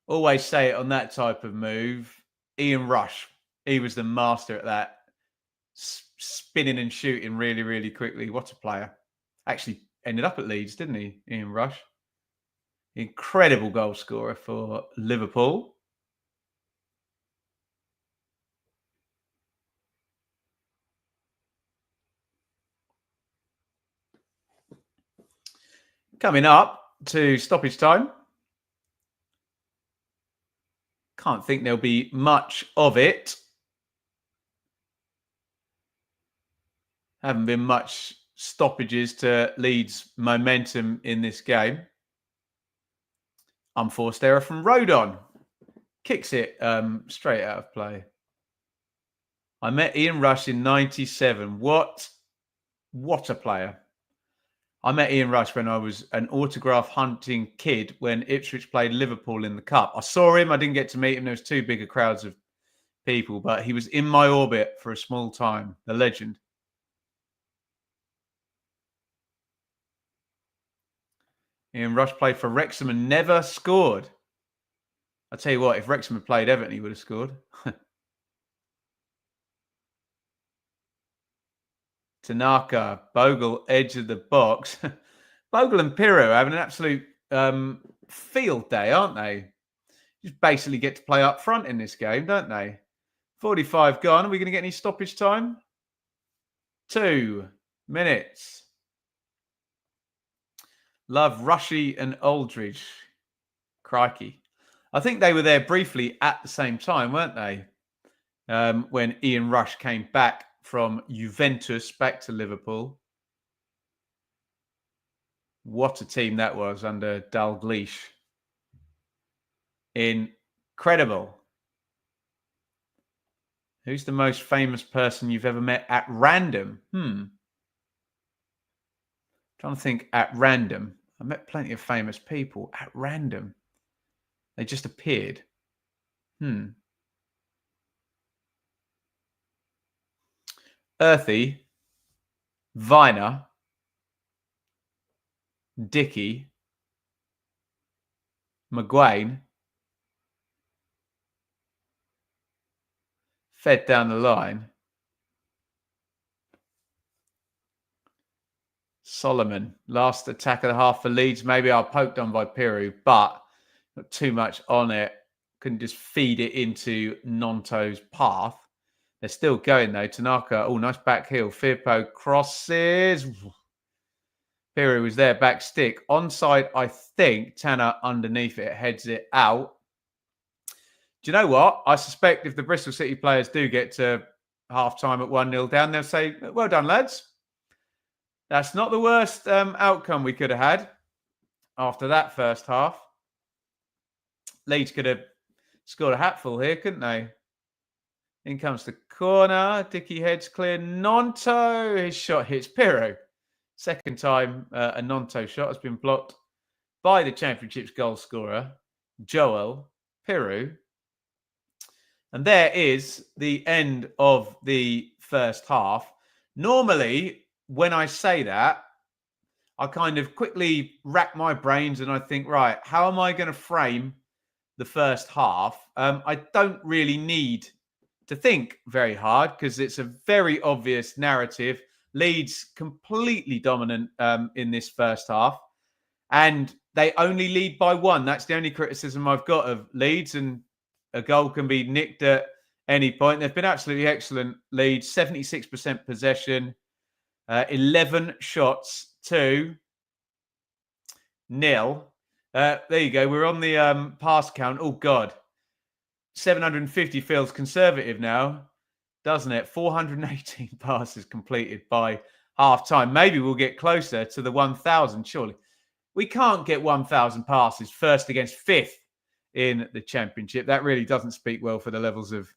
Always say it on that type of move. Ian Rush, he was the master at that. Spinning and shooting really, really quickly. What a player. Actually ended up at Leeds, didn't he, Ian Rush? Incredible goal scorer for Liverpool. Coming up to stoppage time. Can't think there'll be much of it. Haven't been much stoppages to Leeds' momentum in this game. Unforced error from Rodon. Kicks it straight out of play. I met Ian Rush in 97. What a player. I met Ian Rush when I was an autograph hunting kid when Ipswich played Liverpool in the Cup. I saw him. I didn't get to meet him. There was too big a crowds of people, but he was in my orbit for a small time. The legend. Ian Rush played for Wrexham and never scored. I'll tell you what, if Wrexham had played Everton, he would have scored. Tanaka, Bogle, edge of the box. Bogle and Piro having an absolute field day, aren't they? Just basically get to play up front in this game, don't they? 45 gone. Are we going to get any stoppage time? 2 minutes. Love, Rushy and Aldridge. Crikey. I think they were there briefly at the same time, weren't they? When Ian Rush came back from Juventus back to Liverpool. What a team that was under Dalglish. Incredible. Who's the most famous person you've ever met at random? Trying to think at random. I met plenty of famous people at random. They just appeared. Earthy, Viner, Dickey, Maguire, fed down the line. Solomon, last attack of the half for Leeds. Maybe I poked on by Piru, but not too much on it. Couldn't just feed it into Nonto's path. They're still going though. Tanaka, oh, nice back heel. Firpo crosses. Piru was there, back stick. Onside, I think. Tanner underneath it, heads it out. Do you know what? I suspect if the Bristol City players do get to half-time at 1-0 down, they'll say, well done, lads. That's not the worst outcome we could have had after that first half. Leeds could have scored a hatful here, couldn't they? In comes the corner. Dickey heads clear. Nonto, his shot hits Piru. Second time a Nonto shot has been blocked by the Championship's goal scorer, Joel Piru. And there is the end of the first half. Normally, when I say that, I kind of quickly rack my brains and I think, right, how am I going to frame the first half? I don't really need to think very hard because it's a very obvious narrative. Leeds completely dominant in this first half, and they only lead by 1. That's the only criticism I've got of Leeds, and a goal can be nicked at any point. They've been absolutely excellent. Leeds, 76% possession, 11 shots to 0. There you go. We're on the pass count. Oh, God. 750 feels conservative now, doesn't it? 418 passes completed by half-time. Maybe we'll get closer to the 1,000, surely. We can't get 1,000 passes first against fifth in the Championship. That really doesn't speak well for the levels of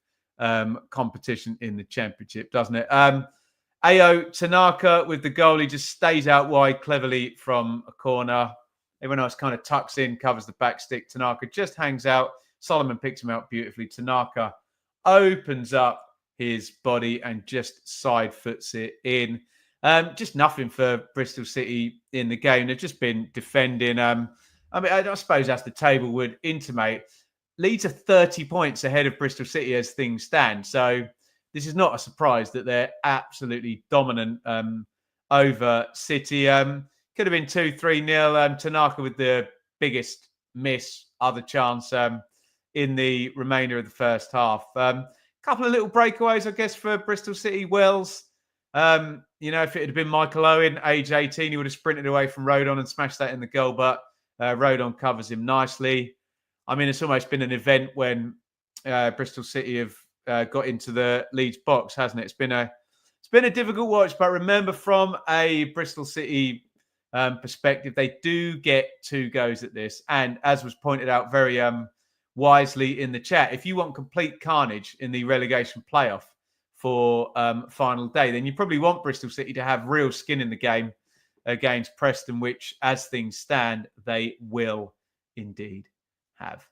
competition in the Championship, doesn't it? Ao Tanaka with the goal. He just stays out wide cleverly from a corner. Everyone else kind of tucks in, covers the back stick. Tanaka just hangs out. Solomon picks him out beautifully. Tanaka opens up his body and just side foots it in. Just nothing for Bristol City in the game. They've just been defending. I suppose as the table would intimate, Leeds are 30 points ahead of Bristol City as things stand. So this is not a surprise that they're absolutely dominant over City. Could have been 2-3-0. Tanaka with the biggest miss, other chance in the remainder of the first half. Couple of little breakaways, I guess, for Bristol City. Wells, if it had been Michael Owen, age 18, he would have sprinted away from Rodon and smashed that in the goal, but Rodon covers him nicely. I mean, it's almost been an event when Bristol City have got into the Leeds box, hasn't it? It's been a difficult watch, but remember, from a Bristol City perspective, they do get 2 goes at this. And as was pointed out very wisely in the chat, if you want complete carnage in the relegation playoff for final day, then you probably want Bristol City to have real skin in the game against Preston, which, as things stand, they will indeed have.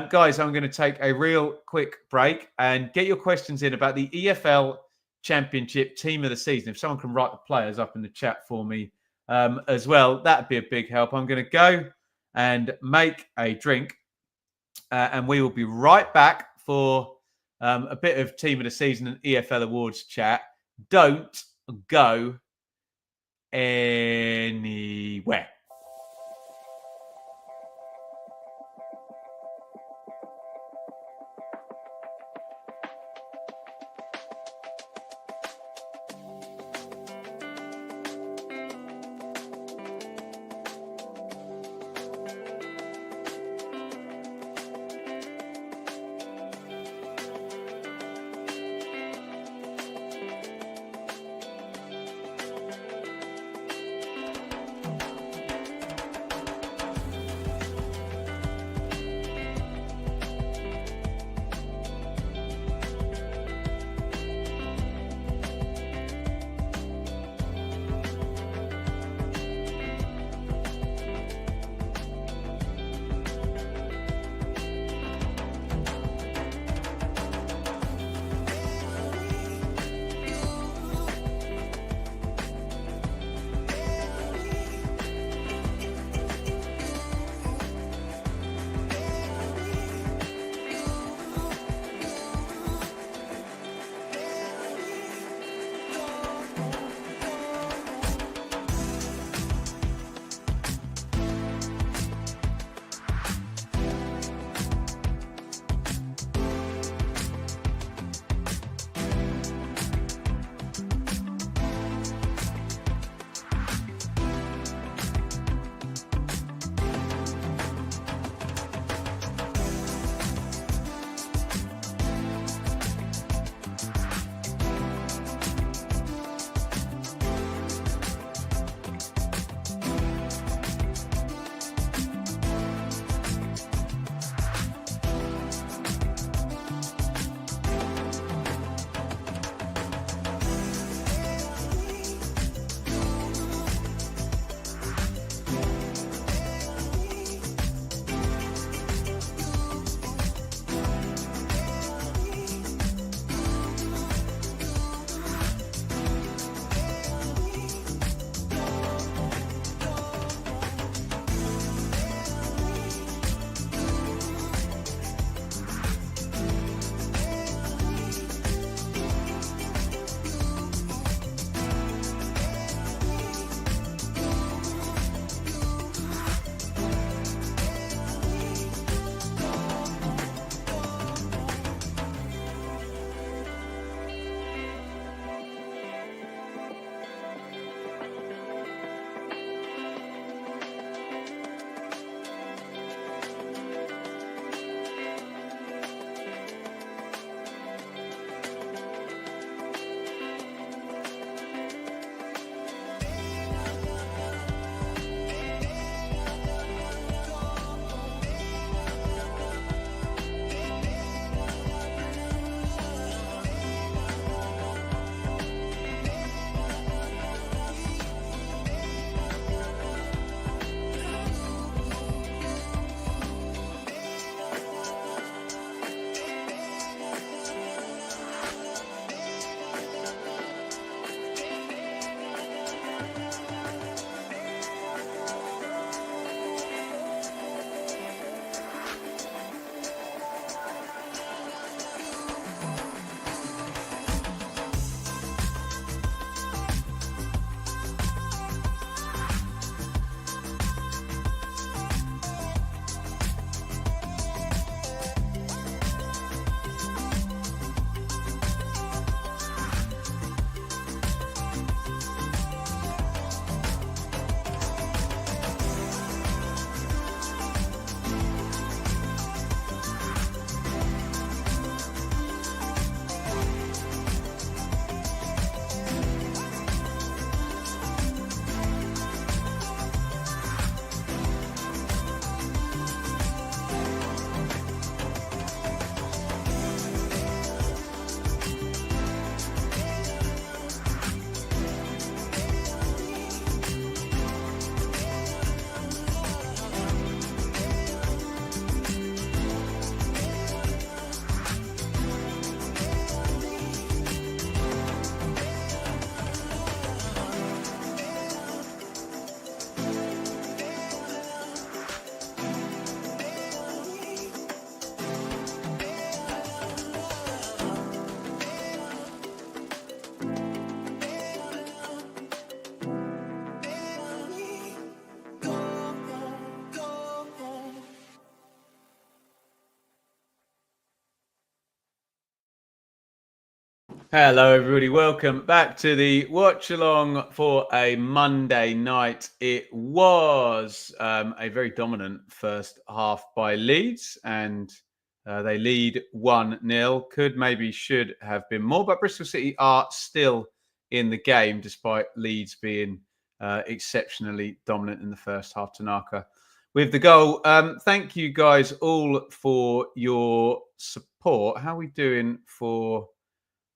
Guys, I'm going to take a real quick break and get your questions in about the EFL Championship team of the season. If someone can write the players up in the chat for me as well, that'd be a big help. I'm going to go and make a drink, and we will be right back for a bit of team of the season and EFL awards chat. Don't go anywhere. Hello, everybody. Welcome back to the watch along for a Monday night. It was a very dominant first half by Leeds, and they lead 1-0. Should have been more, but Bristol City are still in the game despite Leeds being exceptionally dominant in the first half. Tanaka with the goal. Thank you guys all for your support. How are we doing for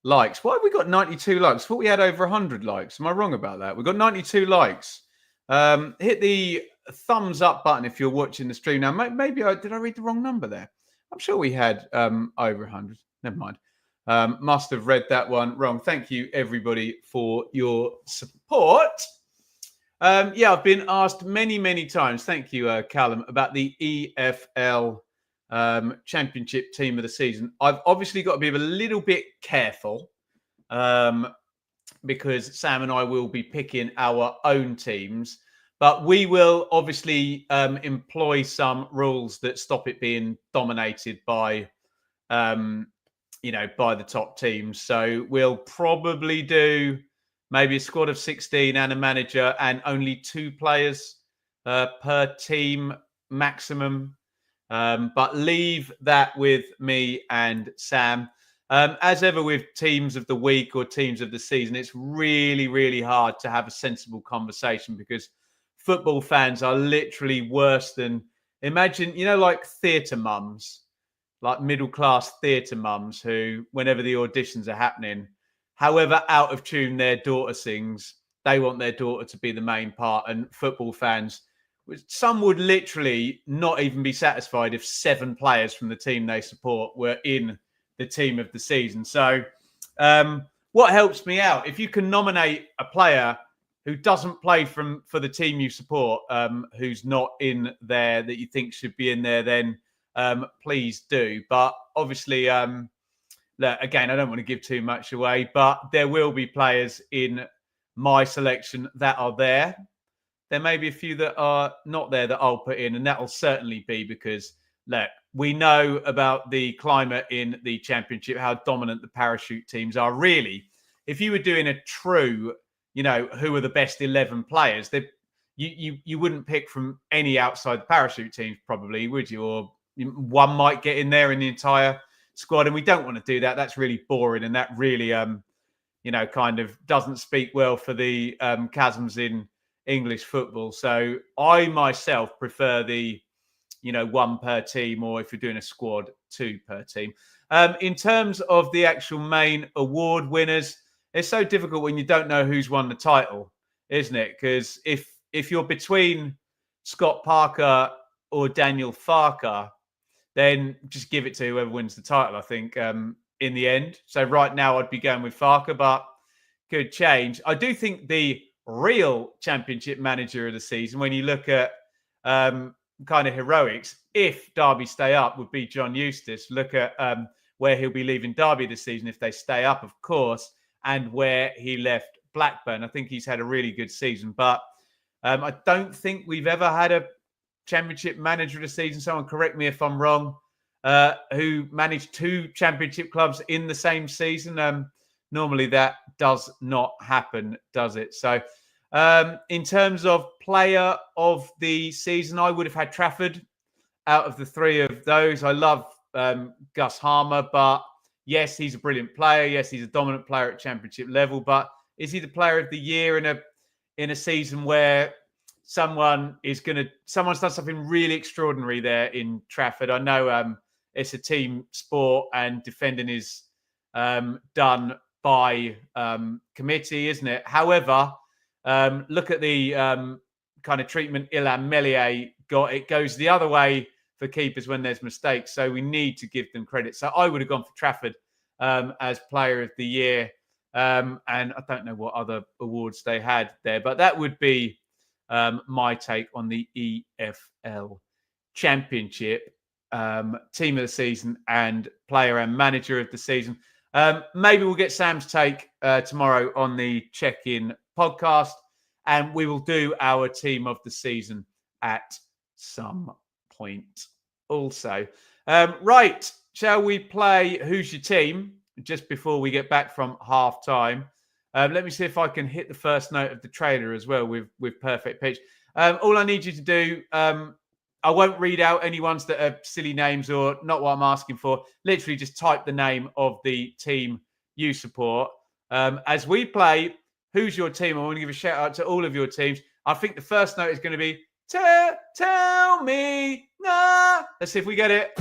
likes? Why have we got 92 likes? I thought we had over 100 likes. Am I wrong about that? We've got 92 likes. Hit the thumbs up button if you're watching the stream. Now, maybe did I read the wrong number there? I'm sure we had over 100. Never mind. Must have read that one wrong. Thank you, everybody, for your support. I've been asked many times, thank you, Callum, about the EFL Championship team of the season. I've obviously got to be a little bit careful because Sam and I will be picking our own teams, but we will obviously employ some rules that stop it being dominated by, by the top teams. So we'll probably do maybe a squad of 16 and a manager and only 2 players per team maximum. But leave that with me and Sam. As ever with teams of the week or teams of the season, it's really hard to have a sensible conversation because football fans are literally worse than, imagine, like theatre mums, like middle-class theatre mums who, whenever the auditions are happening, however out of tune their daughter sings, they want their daughter to be the main part. And football fans, some would literally not even be satisfied if 7 players from the team they support were in the team of the season. So what helps me out, if you can nominate a player who doesn't play for the team you support, who's not in there that you think should be in there, then please do. But obviously, again, I don't want to give too much away, but there will be players in my selection that are there. There may be a few that are not there that I'll put in, and that will certainly be because, we know about the climate in the Championship, how dominant the parachute teams are. Really, if you were doing a true, who are the best 11 players, you wouldn't pick from any outside the parachute teams, probably, would you? Or one might get in there in the entire squad, and we don't want to do that. That's really boring, and that really, kind of doesn't speak well for the chasms in English football. So I myself prefer the, 1 per team, or if you're doing a squad, 2 per team. In terms of the actual main award winners, it's so difficult when you don't know who's won the title, isn't it? Because if you're between Scott Parker or Daniel Farker, then just give it to whoever wins the title, I think, in the end. So right now I'd be going with Farker, but could change. I do think the real Championship manager of the season, when you look at kind of heroics, if Derby stay up, would be John Eustace. Look at where he'll be leaving Derby this season if they stay up, of course, and where he left Blackburn. I think he's had a really good season, but I don't think we've ever had a Championship manager of the season, someone correct me if I'm wrong, who managed 2 Championship clubs in the same season. Normally that does not happen, does it? So in terms of player of the season, I would have had Trafford out of the 3 of those. I love Gus Harmer, but yes, he's a brilliant player. Yes, he's a dominant player at Championship level, but is he the player of the year in a season where someone's done something really extraordinary there in Trafford? I know it's a team sport and defending is done by committee, isn't it? However, look at the kind of treatment Illan Meslier got. It goes the other way for keepers when there's mistakes. So we need to give them credit. So I would have gone for Trafford as player of the year. And I don't know what other awards they had there, but that would be my take on the EFL Championship team of the season and player and manager of the season. Maybe we'll get Sam's take tomorrow on the check-in podcast, and we will do our team of the season at some point also. Right, shall we play Who's Your Team? just before we get back from half time. Let me see if I can hit the first note of the trailer as well with perfect pitch. All I need you to do, I won't read out any ones that are silly names or not what I'm asking for. Literally just type the name of the team you support. As we play, who's your team? I want to give a shout out to all of your teams. I think the first note is going to be, tell me. Nah. Let's see if we get it.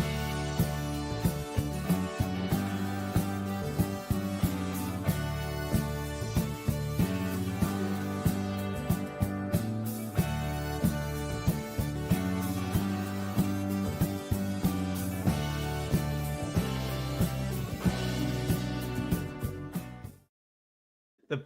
The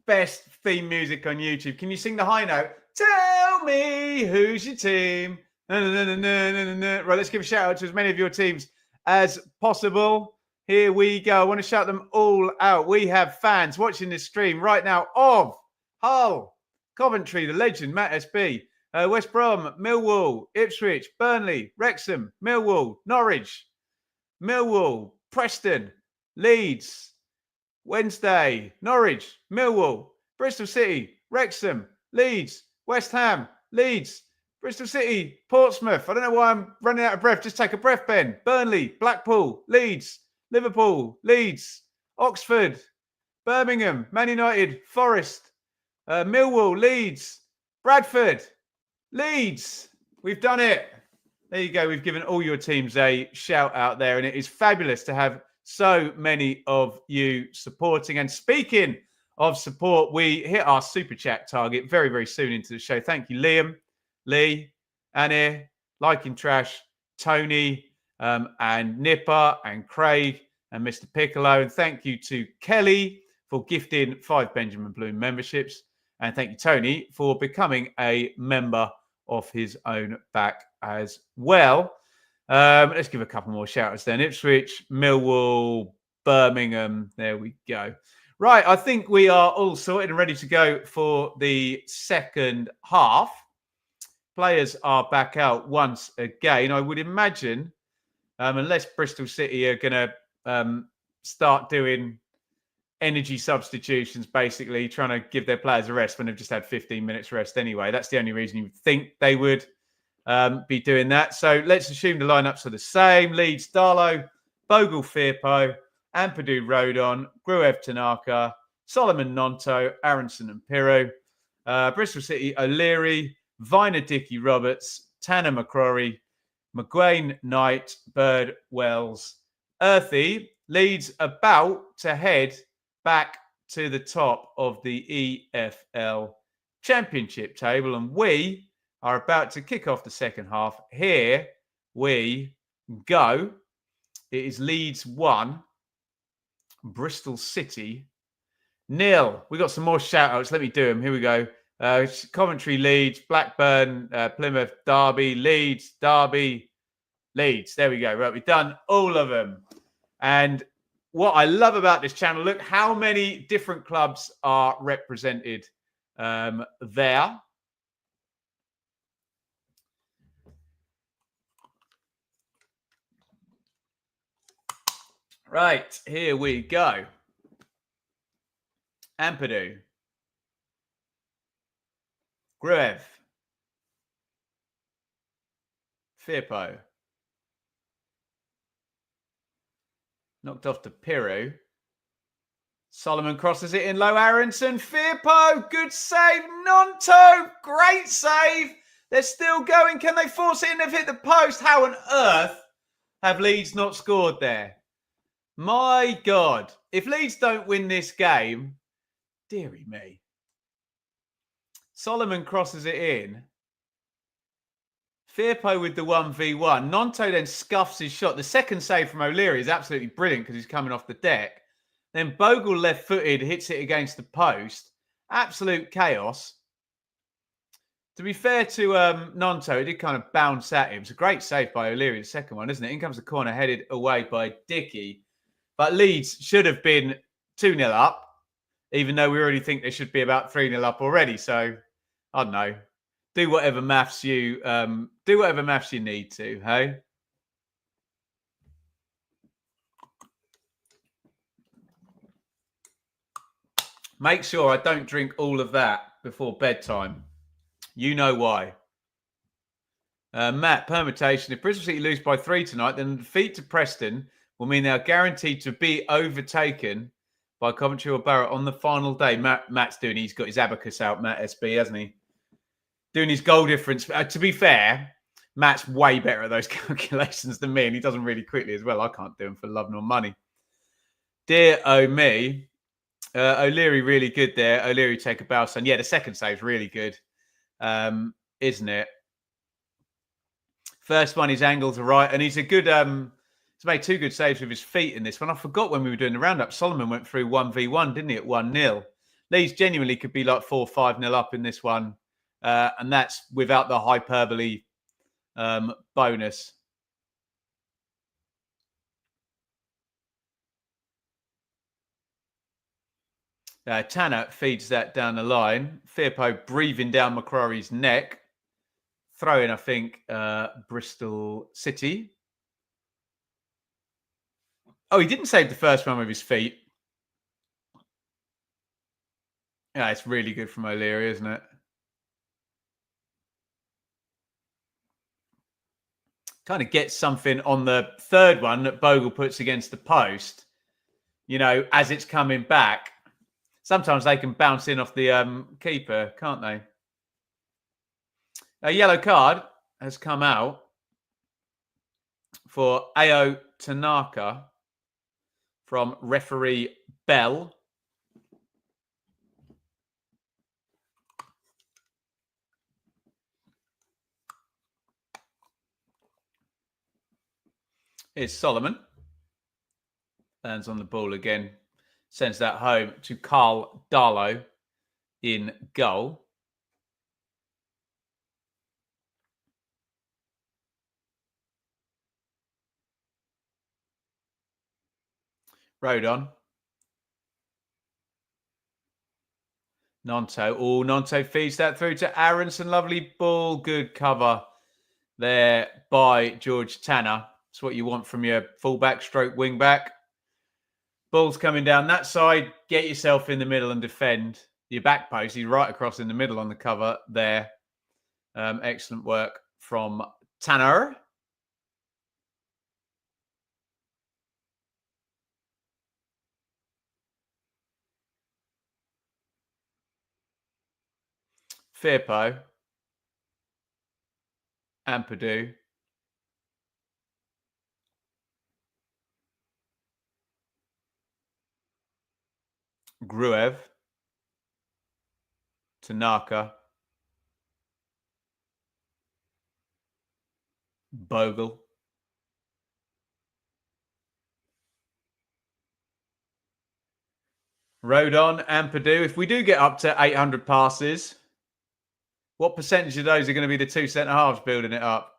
best theme music on YouTube. Can you sing the high note? Tell me who's your team. Right, let's give a shout out to as many of your teams as possible. Here we go. I want to shout them all out. We have fans watching this stream right now of Hull, Coventry, the legend, Matt SB, West Brom, Millwall, Ipswich, Burnley, Wrexham, Millwall, Norwich, Millwall, Preston, Leeds, Wednesday, Norwich, Millwall, Bristol City, Wrexham, Leeds, West Ham, Leeds, Bristol City, Portsmouth. I don't know why I'm running out of breath. Just take a breath, Ben. Burnley, Blackpool, Leeds, Liverpool, Leeds, Oxford, Birmingham, Man United, Forest, Millwall, Leeds, Bradford, Leeds. We've done it. There you go. We've given all your teams a shout out there, and it is fabulous to have so many of you supporting. And speaking of support, we hit our super chat target very, very soon into the show. Thank you, Liam, Lee, Annie, Liking Trash, Tony, and Nipper, and Craig, and Mr. Piccolo. And thank you to Kelly for gifting 5 Benjamin Bloom memberships. And thank you, Tony, for becoming a member of his own back as well. Let's give a couple more shout-outs then. Ipswich, Millwall, Birmingham. There we go. Right, I think we are all sorted and ready to go for the second half. Players are back out once again. I would imagine, unless Bristol City are going to start doing energy substitutions, basically trying to give their players a rest when they've just had 15 minutes rest anyway. That's the only reason you would think they would be doing that. So let's assume the lineups are the same. Leeds, Darlow, Bogle, Firpo, Ampadu, Rodon, Gruev, Tanaka, Solomon, Nonto, Aronson and Pirro. Bristol City, O'Leary, Viner, Dickey, Roberts, Tanner, McCrory, McGuane, Knight, Bird, Wells, Earthy. Leeds about to head back to the top of the EFL Championship table, and we are about to kick off the second half. Here we go. It is Leeds 1, Bristol City 0. We got some more shout outs. Let me do them. Here we go. Coventry, Leeds, Blackburn, Plymouth, Derby, Leeds, Derby, Leeds. There we go. Right, we've done all of them. And what I love about this channel, look how many different clubs are represented there. Right, here we go. Ampadu, Gruev, Firpo, knocked off to Pirro. Solomon crosses it in low. Aronson, Firpo, good save. Nonto, great save. They're still going. Can they force it in? They've hit the post. How on earth have Leeds not scored there? My God. If Leeds don't win this game, dearie me. Solomon crosses it in. Firpo with the 1v1. Nonto then scuffs his shot. The second save from O'Leary is absolutely brilliant because he's coming off the deck. Then Bogle left-footed, hits it against the post. Absolute chaos. To be fair to Nonto, it did kind of bounce at him. It's a great save by O'Leary, the second one, isn't it? In comes the corner, headed away by Dickey. But Leeds should have been 2-0 up, even though we already think they should be about 3-0 up already. So, I don't know. Do whatever maths you need to, hey? Make sure I don't drink all of that before bedtime. You know why. Matt, permutation. If Bristol City lose by 3 tonight, then the defeat to Preston will mean they are guaranteed to be overtaken by Coventry or Barrett on the final day. Matt's doing, he's got his abacus out, Matt SB, hasn't he? Doing his goal difference. To be fair, Matt's way better at those calculations than me, and he does them really quickly as well. I can't do them for love nor money. Dear oh me. O'Leary really good there. O'Leary take a bow, son. Yeah, the second save's really good, isn't it? First one, his angles are right, and he's a good. He's made 2 good saves with his feet in this one. I forgot when we were doing the roundup. Solomon went through 1v1, didn't he, at 1-0? Leeds genuinely could be like 4-5-0 up in this one, and that's without the hyperbole bonus. Tanner feeds that down the line. Firpo breathing down McCrory's neck. Throw in, I think, Bristol City. Oh, he didn't save the first one with his feet. Yeah, it's really good from O'Leary, isn't it? Kind of gets something on the third one that Bogle puts against the post, you know, as it's coming back. Sometimes they can bounce in off the keeper, can't they? A yellow card has come out for Ao Tanaka from referee Bell. Here's Solomon. Lands on the ball again. Sends that home to Carl Darlow in goal. Rodon. Nonto. Oh, Nonto feeds that through to Aronson. Lovely ball. Good cover there by George Tanner. That's what you want from your fullback stroke wing back. Ball's coming down that side. Get yourself in the middle and defend your back post. He's right across in the middle on the cover there. Excellent work from Tanner. Firpo. Ampadu. Gruev. Tanaka. Bogle. Rodon, Ampadu. If we do get up to 800 passes, what percentage of those are going to be the 2 centre halves building it up?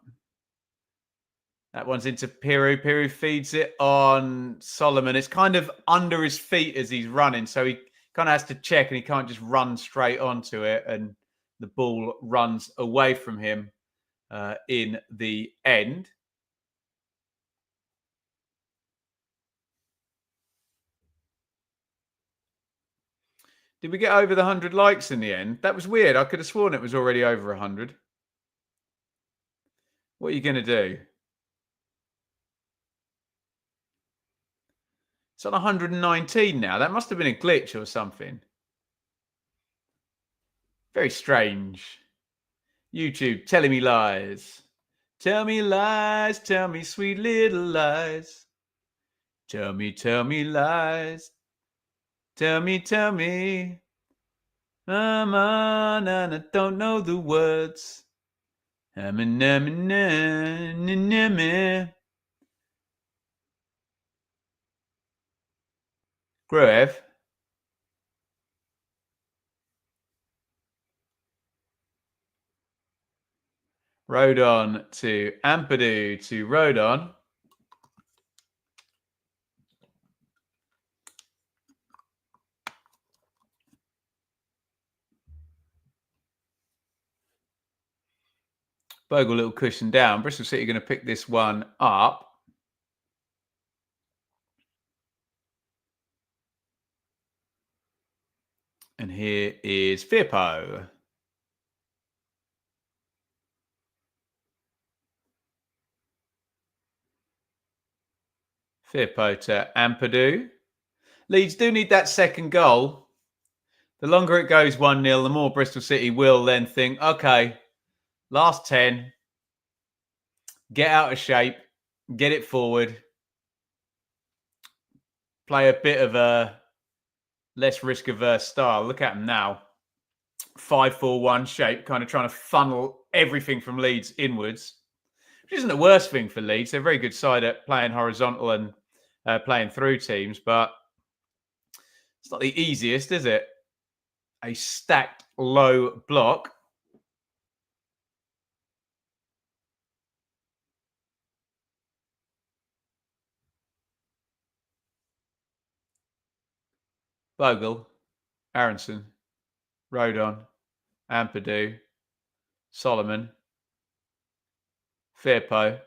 That one's into Piru. Piru feeds it on Solomon. It's kind of under his feet as he's running, so he kind of has to check, and he can't just run straight onto it, and the ball runs away from him in the end. Did we get over the 100 likes in the end? That was weird. I could have sworn it was already over 100. What are you going to do? It's on 119 now. That must have been a glitch or something. Very strange. YouTube telling me lies. Tell me lies. Tell me sweet little lies. Tell me lies. Tell me. I'm on and I don't know the words. Gruev. Rodon to Ampadu to Rodon. Bogle, little cushion down. Bristol City going to pick this one up. here is Firpo. Firpo to Ampadu. Leeds do need that second goal. The longer it goes 1-0, the more Bristol City will then think, okay, last 10, get out of shape, get it forward, play a bit of a less risk-averse style. Look at them now. 5-4-1 shape, kind of trying to funnel everything from Leeds inwards, which isn't the worst thing for Leeds. They're a very good side at playing horizontal and playing through teams, but it's not the easiest, is it? A stacked low block. Bogle, Aronson, Rodon, Ampadu, Solomon, Firpo,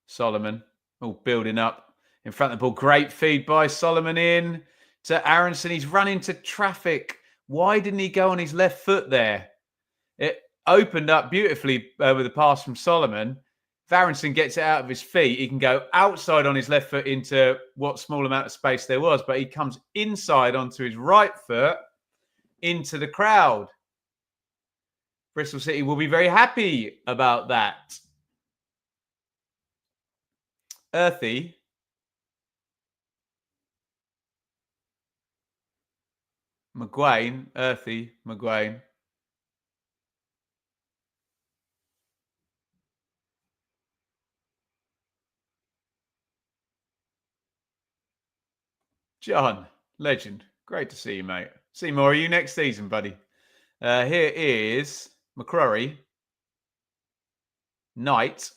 Solomon, all building up in front of the ball. Great feed by Solomon in to Aronson. He's run into traffic. Why didn't he go on his left foot there? It opened up beautifully with a pass from Solomon. If Aronson gets it out of his feet, he can go outside on his left foot into what small amount of space there was, but he comes inside onto his right foot into the crowd. Bristol City will be very happy about that. Earthy. McGuane. Earthy. McGuane. John, legend. Great to see you, mate. See more of you next season, buddy. Here is McCrory, Knight,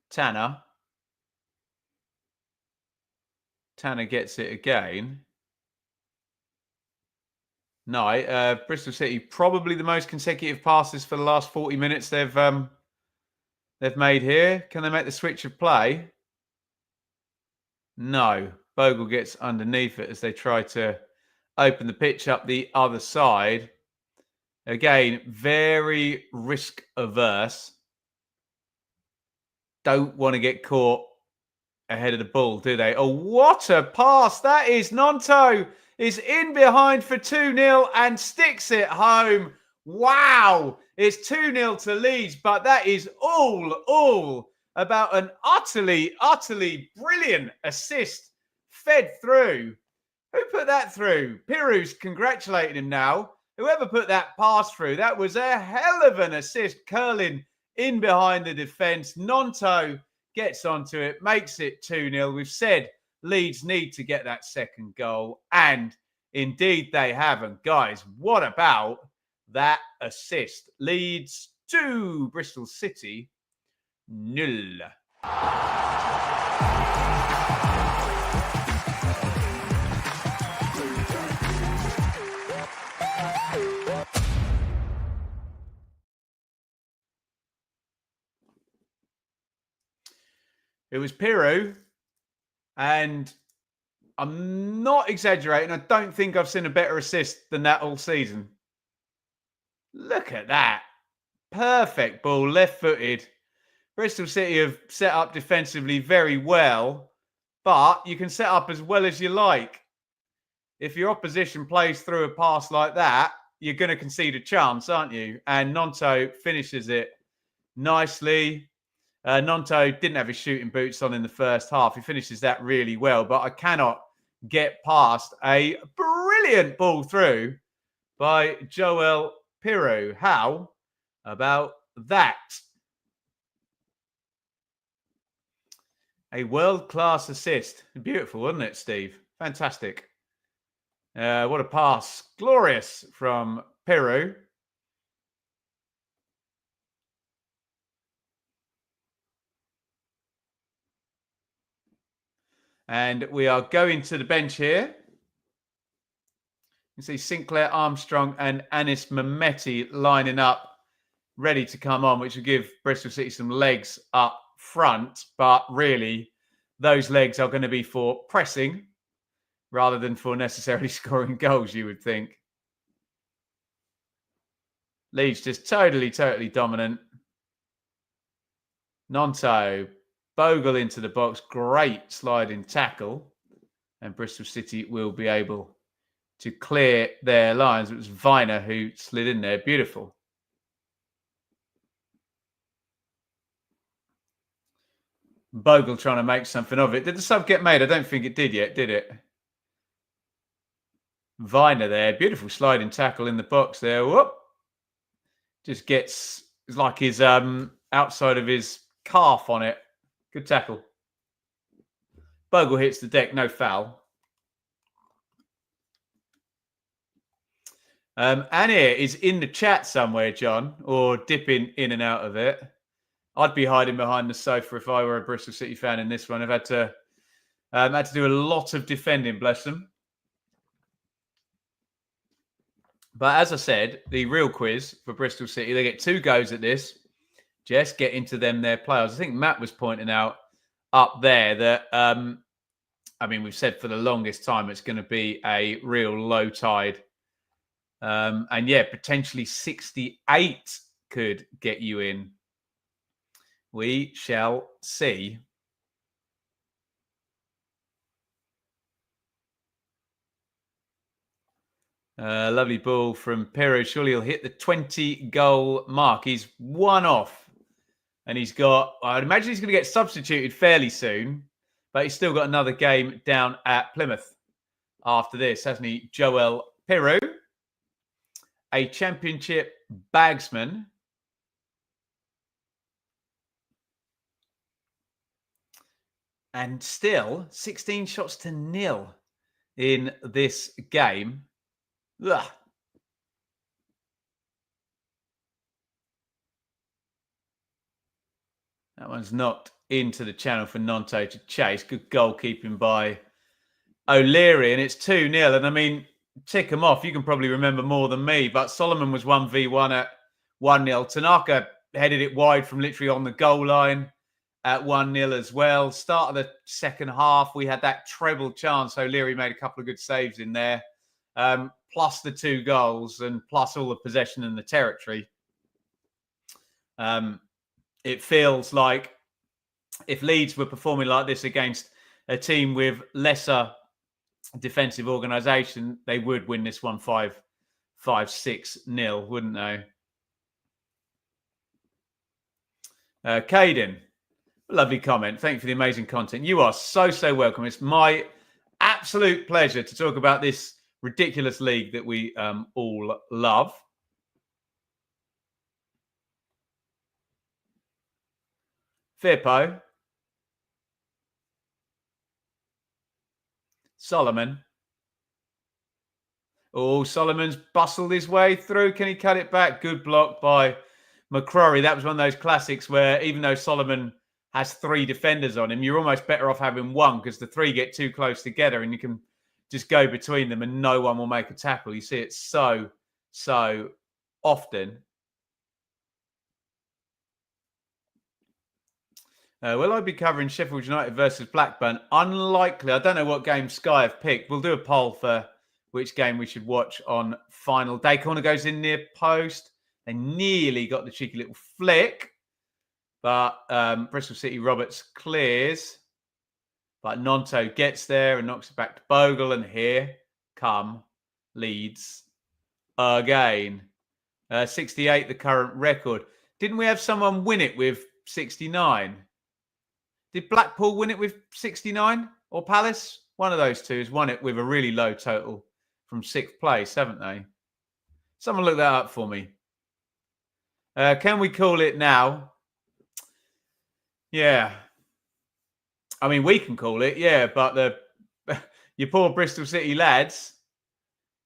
Tanner. Tanner gets it again. Knight. Bristol City, probably the most consecutive passes for the last 40 minutes they've made here. Can they make the switch of play? No. Bogle gets underneath it as they try to open the pitch up the other side. Again, very risk averse. Don't want to get caught ahead of the ball, do they? Oh, what a pass. That is Nonto is in behind for 2-0 and sticks it home. Wow. It's 2-0 to Leeds, but that is all about an utterly brilliant assist fed through. Who put that through? Piru's congratulating him now. Whoever put that pass through, that was a hell of an assist, curling in behind the defence. Nonto gets onto it, makes it 2-0. We've said Leeds need to get that second goal, and indeed they have. And guys, what about that assist? Leeds 2, Bristol City 0. It was Piru, and I'm not exaggerating. I don't think I've seen a better assist than that all season. Look at that. Perfect ball, left-footed. Bristol City have set up defensively very well, but you can set up as well as you like. If your opposition plays through a pass like that, you're going to concede a chance, aren't you? And Nonto finishes it nicely. Nonto didn't have his shooting boots on in the first half. He finishes that really well, but I cannot get past a brilliant ball through by Joel Piru. How about that? A world-class assist. Beautiful, wasn't it, Steve? Fantastic. What a pass. Glorious from Piru. And we are going to the bench here. You see Sinclair, Armstrong and Anis Mehmeti lining up, ready to come on, which will give Bristol City some legs up front. But really, those legs are going to be for pressing rather than for necessarily scoring goals, you would think. Leeds just totally dominant. Nonto, Bogle into the box. Great sliding tackle. And Bristol City will be able to clear their lines. It was Viner who slid in there. Beautiful. Bogle trying to make something of it. Did the sub get made? I don't think it did yet, did it? Viner there. Beautiful sliding tackle in the box there. Whoop. Just gets, it's like his outside of his calf on it. Good tackle. Bogle hits the deck, no foul. Annie is in the chat somewhere, John, or dipping in and out of it. I'd be hiding behind the sofa if I were a Bristol City fan in this one. I've had to do a lot of defending, bless them. But as I said, the real quiz for Bristol City, they get 2 goes at this. Just get into their players. I think Matt was pointing out up there that, I mean, we've said for the longest time it's going to be a real low tide. And yeah, potentially 68 could get you in. We shall see. Lovely ball from Pero. Surely he'll hit the 20-goal mark. He's 1 off. And he's got, I'd imagine he's going to get substituted fairly soon. But he's still got another game down at Plymouth after this, hasn't he? Joel Pero, a championship bagsman. And still 16 shots to 0 in this game. Ugh. That one's knocked into the channel for Nonto to chase. Good goalkeeping by O'Leary, and it's 2-0. And I mean, tick them off. You can probably remember more than me, but Solomon was 1v1 at 1-0. Tanaka headed it wide from literally on the goal line at 1-0 as well. Start of the second half, we had that treble chance. O'Leary made a couple of good saves in there, plus the 2 goals and plus all the possession in the territory. It feels like if Leeds were performing like this against a team with lesser defensive organisation, they would win this one 5-6-0, wouldn't they? Caden, lovely comment. Thank you for the amazing content. You are so welcome. It's my absolute pleasure to talk about this ridiculous league that we all love. Firpo. Solomon. Oh, Solomon's bustled his way through. Can he cut it back? Good block by McCrory. That was one of those classics where even though Solomon has 3 defenders on him, you're almost better off having 1 because the 3 get too close together and you can just go between them and no one will make a tackle. You see it so often. Will I be covering Sheffield United versus Blackburn? Unlikely. I don't know what game Sky have picked. We'll do a poll for which game we should watch on final day. Corner goes in near post. They nearly got the cheeky little flick. But Bristol City Roberts clears. But Nonto gets there and knocks it back to Bogle. And here come Leeds again. 68, the current record. Didn't we have someone win it with 69? Did Blackpool win it with 69 or Palace? One of those two has won it with a really low total from 6th place, haven't they? Someone look that up for me. Can we call it now? Yeah. I mean, we can call it, yeah, but your poor Bristol City lads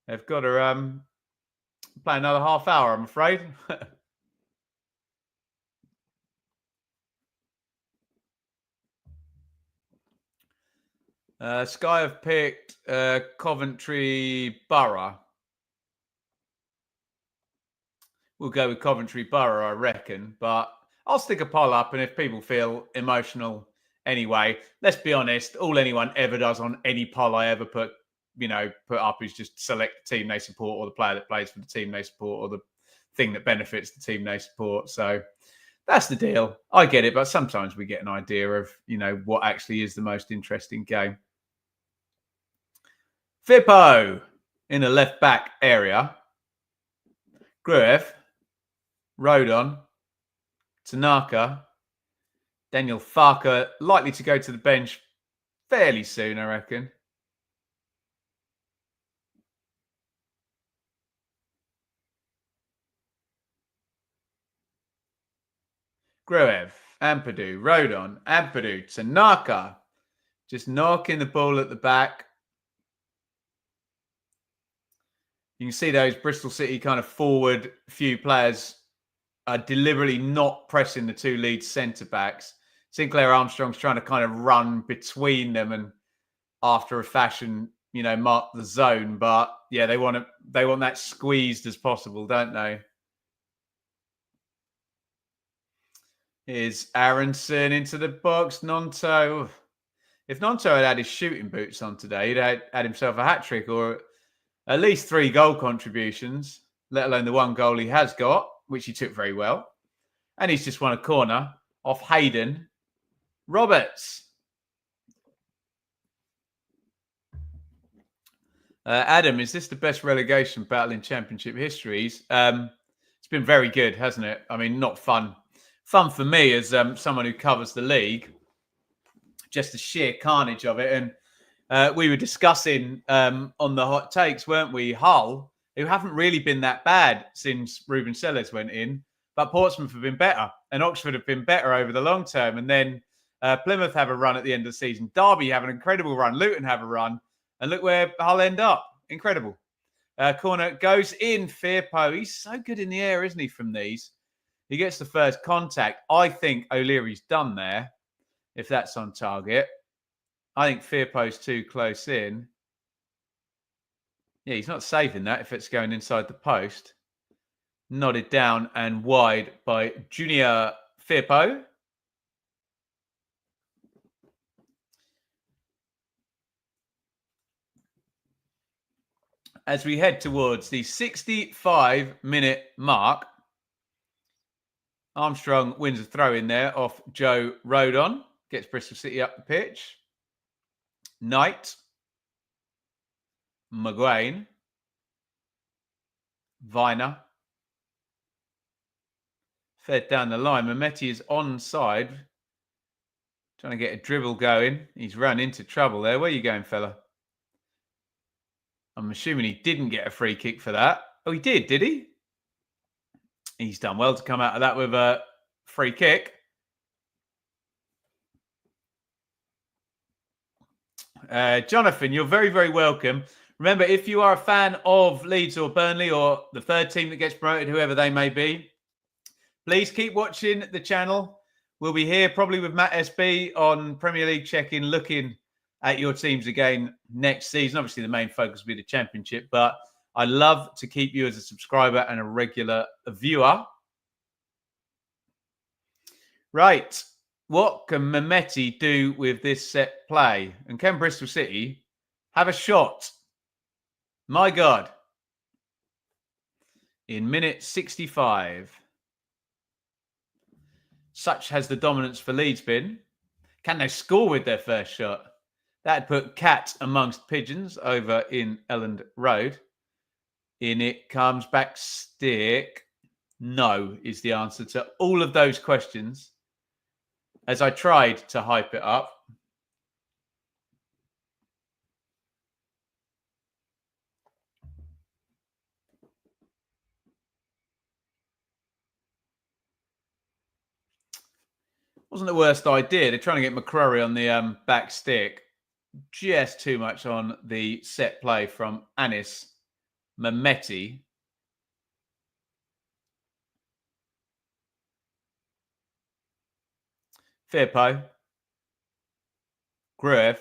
have got to play another half hour, I'm afraid. Sky have picked Coventry Borough. We'll go with Coventry Borough, I reckon. But I'll stick a poll up, and if people feel emotional anyway, let's be honest, all anyone ever does on any poll I ever put put up is just select the team they support or the player that plays for the team they support or the thing that benefits the team they support. So that's the deal. I get it, but sometimes we get an idea of, what actually is the most interesting game. Firpo in the left back area. Gruev, Rodon, Tanaka, Daniel Farker likely to go to the bench fairly soon, I reckon. Gruev, Ampadu, Rodon, Ampadu, Tanaka. Just knocking the ball at the back. You can see those Bristol City kind of forward few players are deliberately not pressing the two Leeds centre-backs. Sinclair Armstrong's trying to kind of run between them and after a fashion, mark the zone. But yeah, they want that squeezed as possible, don't they? Here's Aronson into the box. Nonto. If Nonto had his shooting boots on today, he'd had himself a hat-trick or at least 3 goal contributions, let alone the 1 goal he has got, which he took very well. And he's just won a corner off Hayden Roberts. Adam, is this the best relegation battle in Championship history? It's been very good, hasn't it? I mean, not fun. Fun for me as someone who covers the league. Just the sheer carnage of it. And we were discussing on the hot takes, weren't we? Hull, who haven't really been that bad since Ruben Sellers went in, but Portsmouth have been better and Oxford have been better over the long term. And then Plymouth have a run at the end of the season. Derby have an incredible run. Luton have a run. And look where Hull end up. Incredible. Corner goes in. Firpo. He's so good in the air, isn't he, from these? He gets the first contact. I think O'Leary's done there, if that's on target. I think Firpo's too close in. Yeah, he's not saving that if it's going inside the post. Nodded down and wide by Junior Firpo. As we head towards the 65-minute mark, Armstrong wins a throw in there off Joe Rodon. Gets Bristol City up the pitch. Knight. McGuane. Viner. Fed down the line. Mehmeti is onside. Trying to get a dribble going. He's run into trouble there. Where are you going, fella? I'm assuming he didn't get a free kick for that. Oh, he did he? He's done well to come out of that with a free kick. Jonathan, you're very, very welcome. Remember, if you are a fan of Leeds or Burnley or the third team that gets promoted, whoever they may be, please keep watching the channel. We'll be here probably with Matt SB on Premier League check-in, looking at your teams again next season. Obviously, the main focus will be the Championship, but I'd love to keep you as a subscriber and a regular viewer. Right. What can Mehmeti do with this set play? And can Bristol City have a shot? My God. In minute 65. Such has the dominance for Leeds been. Can they score with their first shot? That'd put cat amongst pigeons over in Elland Road. In it comes back stick. No is the answer to all of those questions. As I tried to hype it up. Wasn't the worst idea. They're trying to get McCrory on the back stick. Just too much on the set play from Anis Mehmeti. Firpo. Gruev.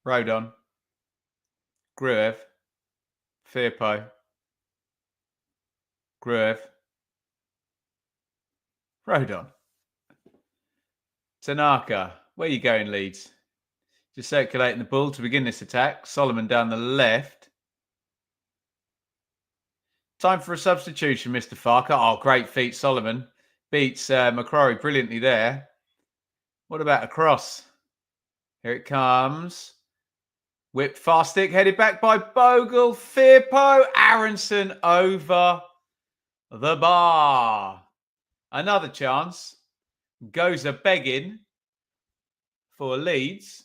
Rodon. Gruev. Firpo. Gruev. Rodon. Tanaka. Where are you going, Leeds? Just circulating the ball to begin this attack. Solomon down the left. Time for a substitution, Mr. Farker. Oh, great feat, Solomon. Beats McCrory brilliantly there. What about a cross? Here it comes. Whipped fast stick, headed back by Bogle. Firpo. Aronson over the bar. Another chance. Goes a begging for Leeds.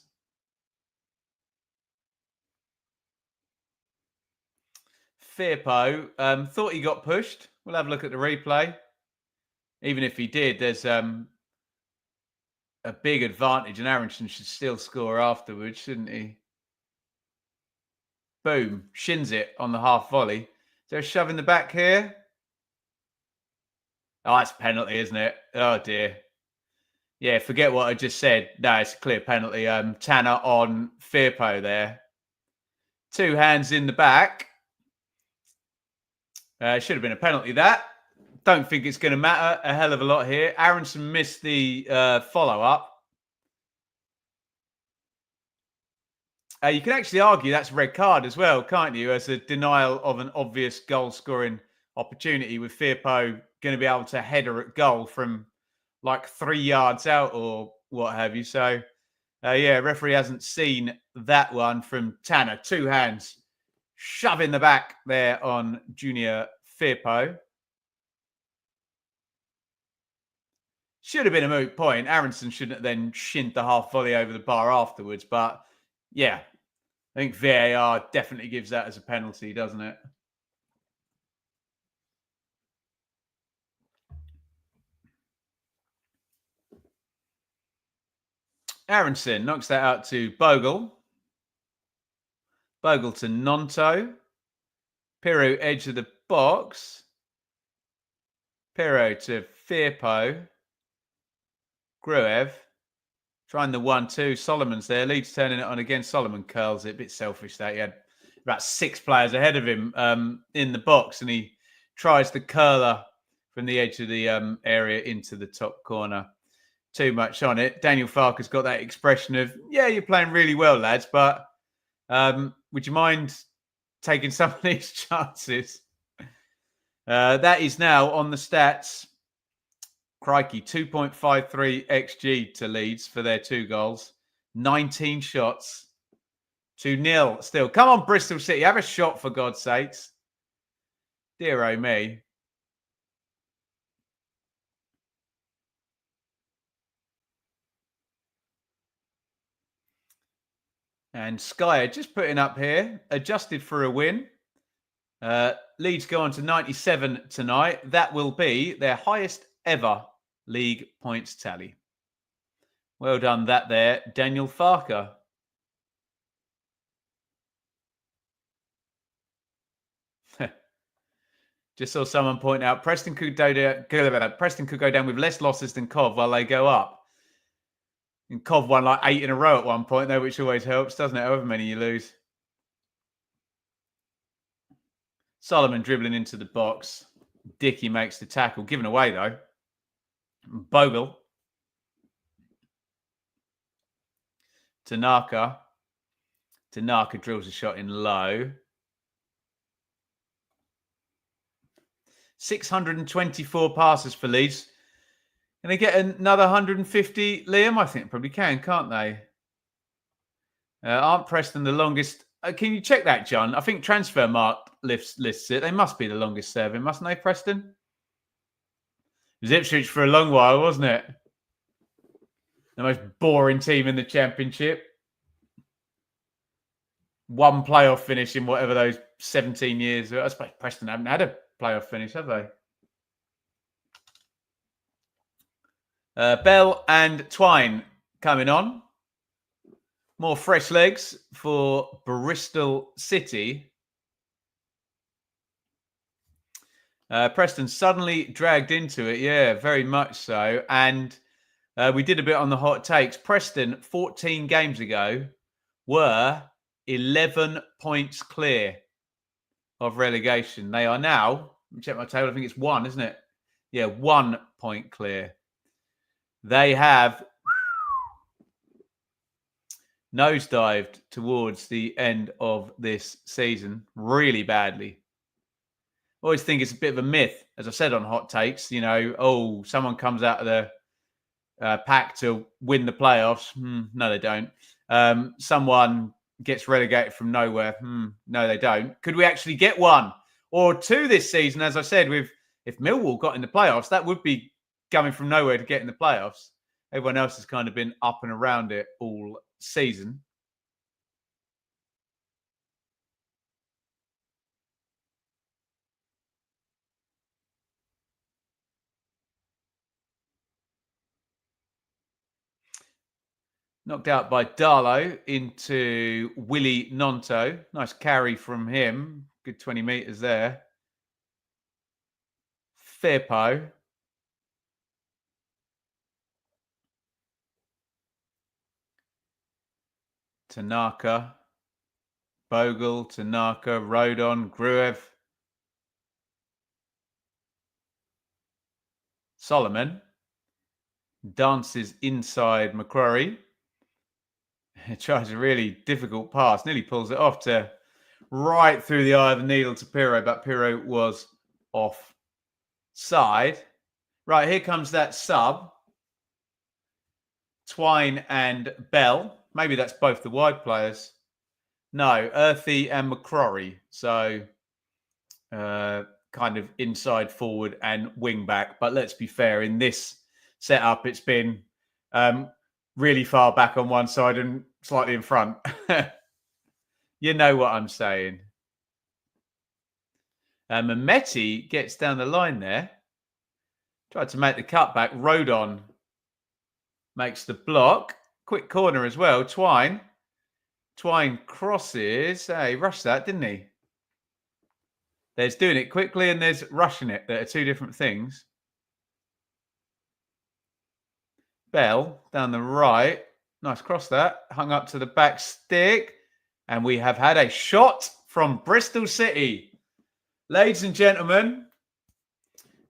Firpo thought he got pushed. We'll have a look at the replay. Even if he did, there's a big advantage, and Aronson should still score afterwards, shouldn't he? Boom. Shins it on the half volley. Is there a shove in the back here? Oh, that's a penalty, isn't it? Oh, dear. Yeah, forget what I just said. No, it's a clear penalty. Tanner on Firpo there. 2 hands in the back. Should have been a penalty, that. Don't think it's going to matter a hell of a lot here. Aronson missed the follow-up. You can actually argue that's a red card as well, can't you? As a denial of an obvious goal-scoring opportunity, with Firpo going to be able to header at goal from like 3 yards out or what have you. So, yeah, referee hasn't seen that one from Tanner. 2 hands. Shove in the back there on Junior Firpo. Should have been a moot point. Aronson shouldn't have then shinned the half volley over the bar afterwards. But, yeah, I think VAR definitely gives that as a penalty, doesn't it? Aronson knocks that out to Bogle. Bogle to Nonto. Pirro edge of the box. Pirro to Firpo. Gruev. Trying the 1-2. Solomon's there. Leeds turning it on again. Solomon curls it. A bit selfish that. He had about 6 players ahead of him in the box, and he tries the curler from the edge of the area into the top corner. Too much on it. Daniel Farker's got that expression of, yeah, you're playing really well, lads, but would you mind taking some of these chances? That is now on the stats. Crikey, 2.53 XG to Leeds for their 2 goals. 19 shots. 2-0 still. Come on, Bristol City. Have a shot, for God's sakes. Dear oh me. And Skyer just putting up here, adjusted for a win. Leeds go on to 97 tonight. That will be their highest ever league points tally. Well done that there, Daniel Farker. Just saw someone point out Preston could go down with less losses than Cov while they go up. And Cov won like 8 in a row at one point, though, which always helps, doesn't it? However many you lose. Solomon dribbling into the box. Dickey makes the tackle. Given away, though. Bogle. Tanaka. Tanaka drills a shot in low. 624 passes for Leeds. Can they get another 150, Liam? I think they probably can, can't they? Aren't Preston the longest? Can you check that, John? I think Transfermarkt lists it. They must be the longest serving, mustn't they, Preston? It was Ipswich for a long while, wasn't it? The most boring team in the Championship. 1 playoff finish in whatever those 17 years. I suppose Preston haven't had a playoff finish, have they? Bell and Twine coming on. More fresh legs for Bristol City. Preston suddenly dragged into it. Yeah, very much so. And we did a bit on the hot takes. Preston, 14 games ago, were 11 points clear of relegation. They are now, let me check my table, I think it's 1, isn't it? Yeah, 1 point clear. They have Nosedived towards the end of this season really badly. I always think it's a bit of a myth, as I said on Hot Takes, someone comes out of the pack to win the playoffs. No, they don't. Someone gets relegated from nowhere. No, they don't. Could we actually get one or two this season? As I said, if Millwall got in the playoffs, that would be coming from nowhere to get in the playoffs. Everyone else has kind of been up and around it all season. Knocked out by Darlow into Willie Nonto. Nice carry from him. Good 20 metres there. Firpo. Tanaka. Bogle, Tanaka, Rodon, Gruev. Solomon. Dances inside McCrory. Tries a really difficult pass. Nearly pulls it off to right through the eye of the needle to Pirro, but Pirro was offside. Right, here comes that sub. Twine and Bell. Maybe that's both the wide players. No, Earthy and McCrory. So kind of inside forward and wing back. But let's be fair, in this setup, it's been really far back on one side and slightly in front. You know what I'm saying. Mehmeti gets down the line there. Tried to make the cutback. Rodon makes the block. Quick corner as well. Twine crosses. He rushed that, didn't he? There's doing it quickly and there's rushing it. There are two different things. Bell down the right. Nice cross that. Hung up to the back stick. And we have had a shot from Bristol City. Ladies and gentlemen,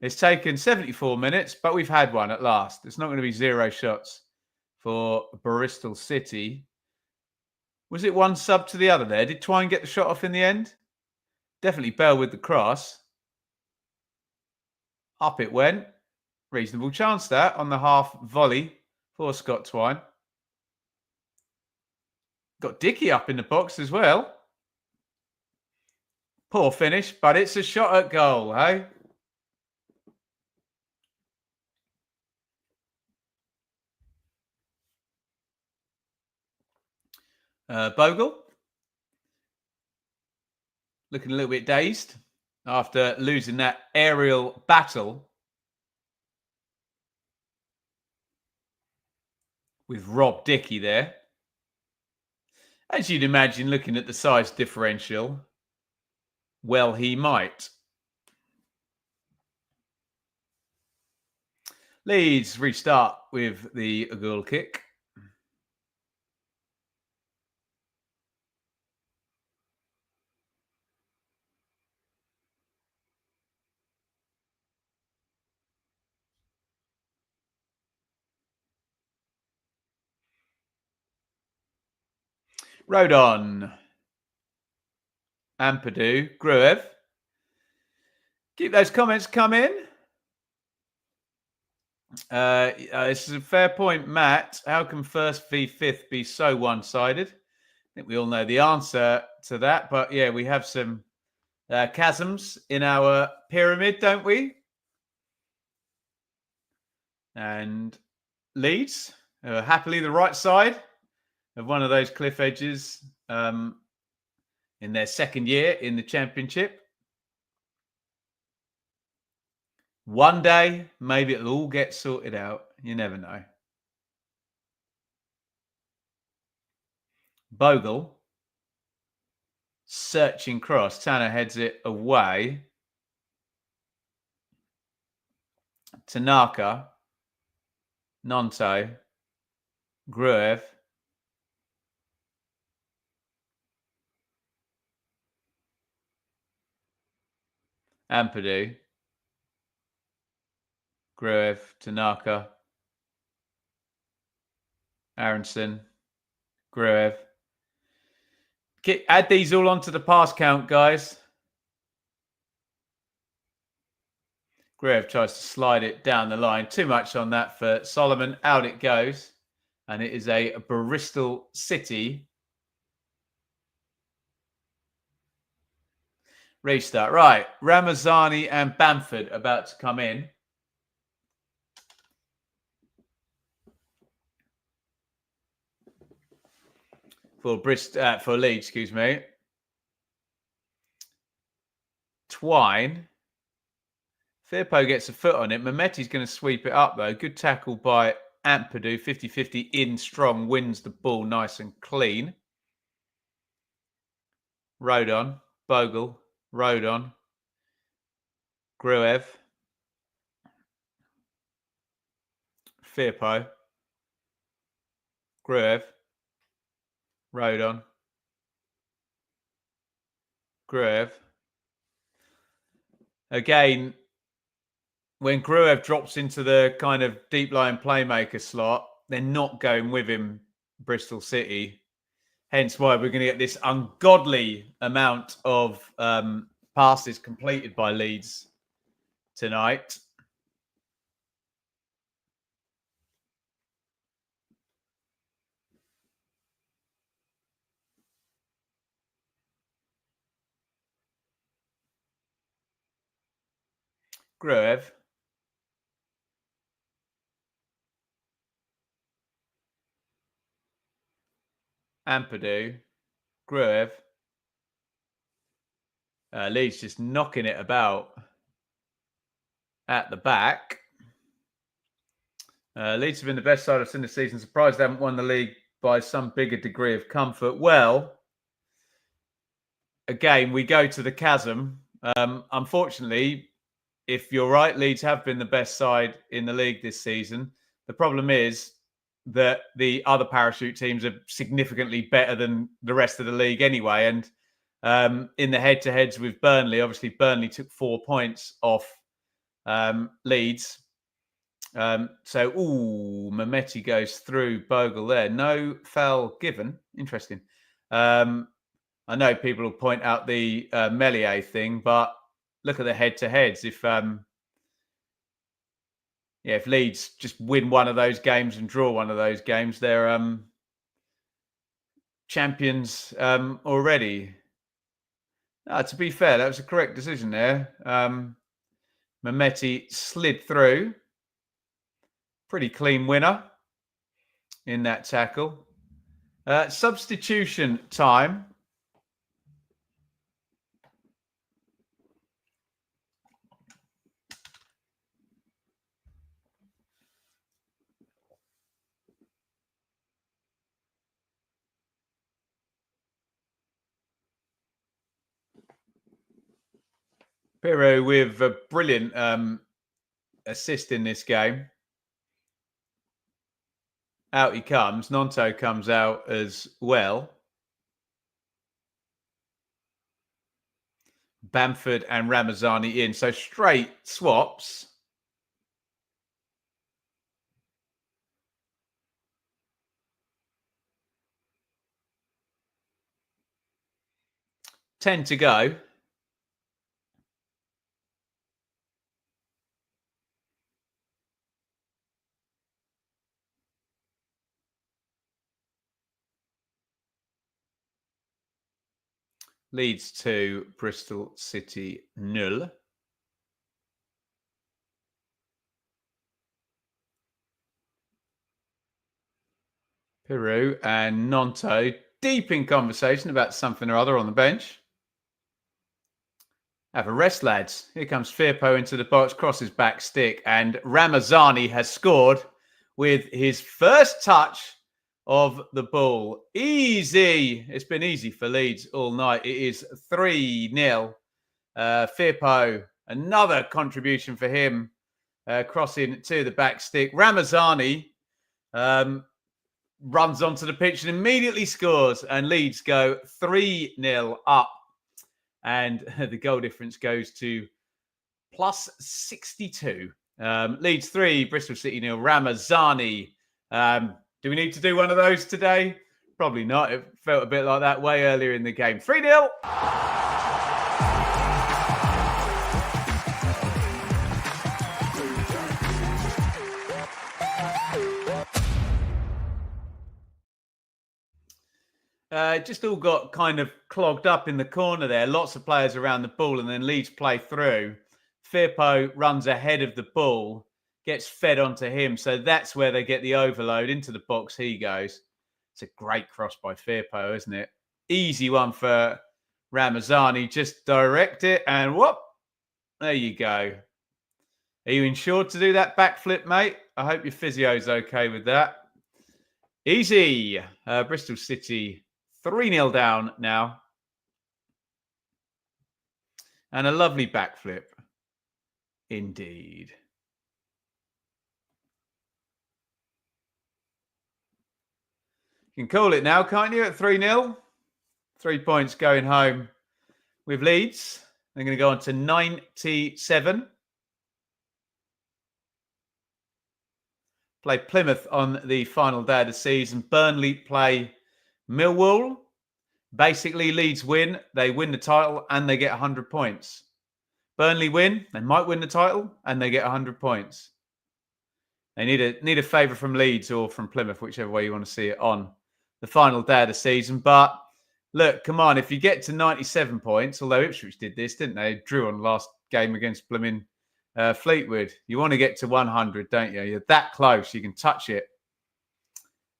it's taken 74 minutes, but we've had one at last. It's not going to be 0 shots for Bristol City. Was it one sub to the other there? Did Twine get the shot off in the end? Definitely Bell with the cross. Up it went. Reasonable chance that on the half volley for Scott Twine. Got Dickey up in the box as well. Poor finish, but it's a shot at goal, hey? Bogle. Looking a little bit dazed after losing that aerial battle with Rob Dickey there. As you'd imagine, looking at the size differential, well, he might. Leeds restart with the goal kick. Rodon. Ampadu. Gruev. Keep those comments coming. This is a fair point, Matt. How can first v fifth be so one-sided? I think we all know the answer to that. But yeah, we have some chasms in our pyramid, don't we? And Leeds, happily the right side of one of those cliff edges in their second year in the Championship. One day, maybe it'll all get sorted out. You never know. Bogle. Searching cross. Tanner heads it away. Tanaka. Nonto. Gruev. Ampadu. Gruev. Tanaka. Aronson. Gruev. Add these all onto the pass count, guys. Gruev tries to slide it down the line. Too much on that for Solomon. Out it goes. And it is a Bristol City restart. Right. Ramazani and Bamford about to come in. For Leeds, excuse me. Twine. Firpo gets a foot on it. Mehmeti's going to sweep it up, though. Good tackle by Ampadu. 50-50 in strong. Wins the ball nice and clean. Rodon. Bogle. Rodon. Gruev. Firpo. Gruev. Rodon. Gruev. Again, when Gruev drops into the kind of deep line playmaker slot, they're not going with him, Bristol City. Hence why we're going to get this ungodly amount of passes completed by Leeds tonight. Gruev. Ampadu. Gruev. Leeds just knocking it about at the back. Leeds have been the best side I've seen this season. Surprised they haven't won the league by some bigger degree of comfort. Well, again, we go to the chasm. Unfortunately, if you're right, Leeds have been the best side in the league this season. The problem is that the other parachute teams are significantly better than the rest of the league anyway. And in the head-to-heads with Burnley, obviously Burnley took 4 points off Leeds. Mehmeti goes through Bogle there. No foul given. Interesting. I know people will point out the Meslier thing, but look at the head-to-heads. If Leeds just win one of those games and draw one of those games, they're champions already. To be fair, that was a correct decision there. Mehmeti slid through. Pretty clean winner in that tackle. Substitution time. Pirro with a brilliant assist in this game. Out he comes. Nonto comes out as well. Bamford and Ramazani in. So straight swaps. Ten to go. Leeds 2, Bristol City 0. Peru and Nonto deep in conversation about something or other on the bench. Have a rest, lads. Here comes Firpo into the box, crosses back stick, and Ramazani has scored with his first touch of the ball. Easy. It's been easy for Leeds all night. It is 3-0. Firpo, another contribution for him, crossing to the back stick. Ramazani runs onto the pitch and immediately scores, and Leeds go 3-0 up. And the goal difference goes to plus 62. Leeds 3, Bristol City 0. Ramazani. Do we need to do one of those today? Probably not. It felt a bit like that way earlier in the game. 3-0. Just all got kind of clogged up in the corner there. Lots of players around the ball, and then Leeds play through. Firpo runs ahead of the ball, gets fed onto him. So that's where they get the overload. Into the box he goes. It's a great cross by Firpo, isn't it? Easy one for Ramazani. Just direct it and whoop. There you go. Are you insured to do that backflip, mate? I hope your physio's okay with that. Easy. Bristol City 3-0 down now. And a lovely backflip. Indeed. You can call it now, can't you, at 3-0? 3 points going home with Leeds. They're going to go on to 97. Play Plymouth on the final day of the season. Burnley play Millwall. Basically, Leeds win. They win the title and they get 100 points. Burnley win. They might win the title and they get 100 points. They need a favour from Leeds or from Plymouth, whichever way you want to see it, on the final day of the season. But look, come on. If you get to 97 points, although Ipswich did this, didn't they? Drew on last game against Blooming Fleetwood. You want to get to 100, don't you? You're that close. You can touch it.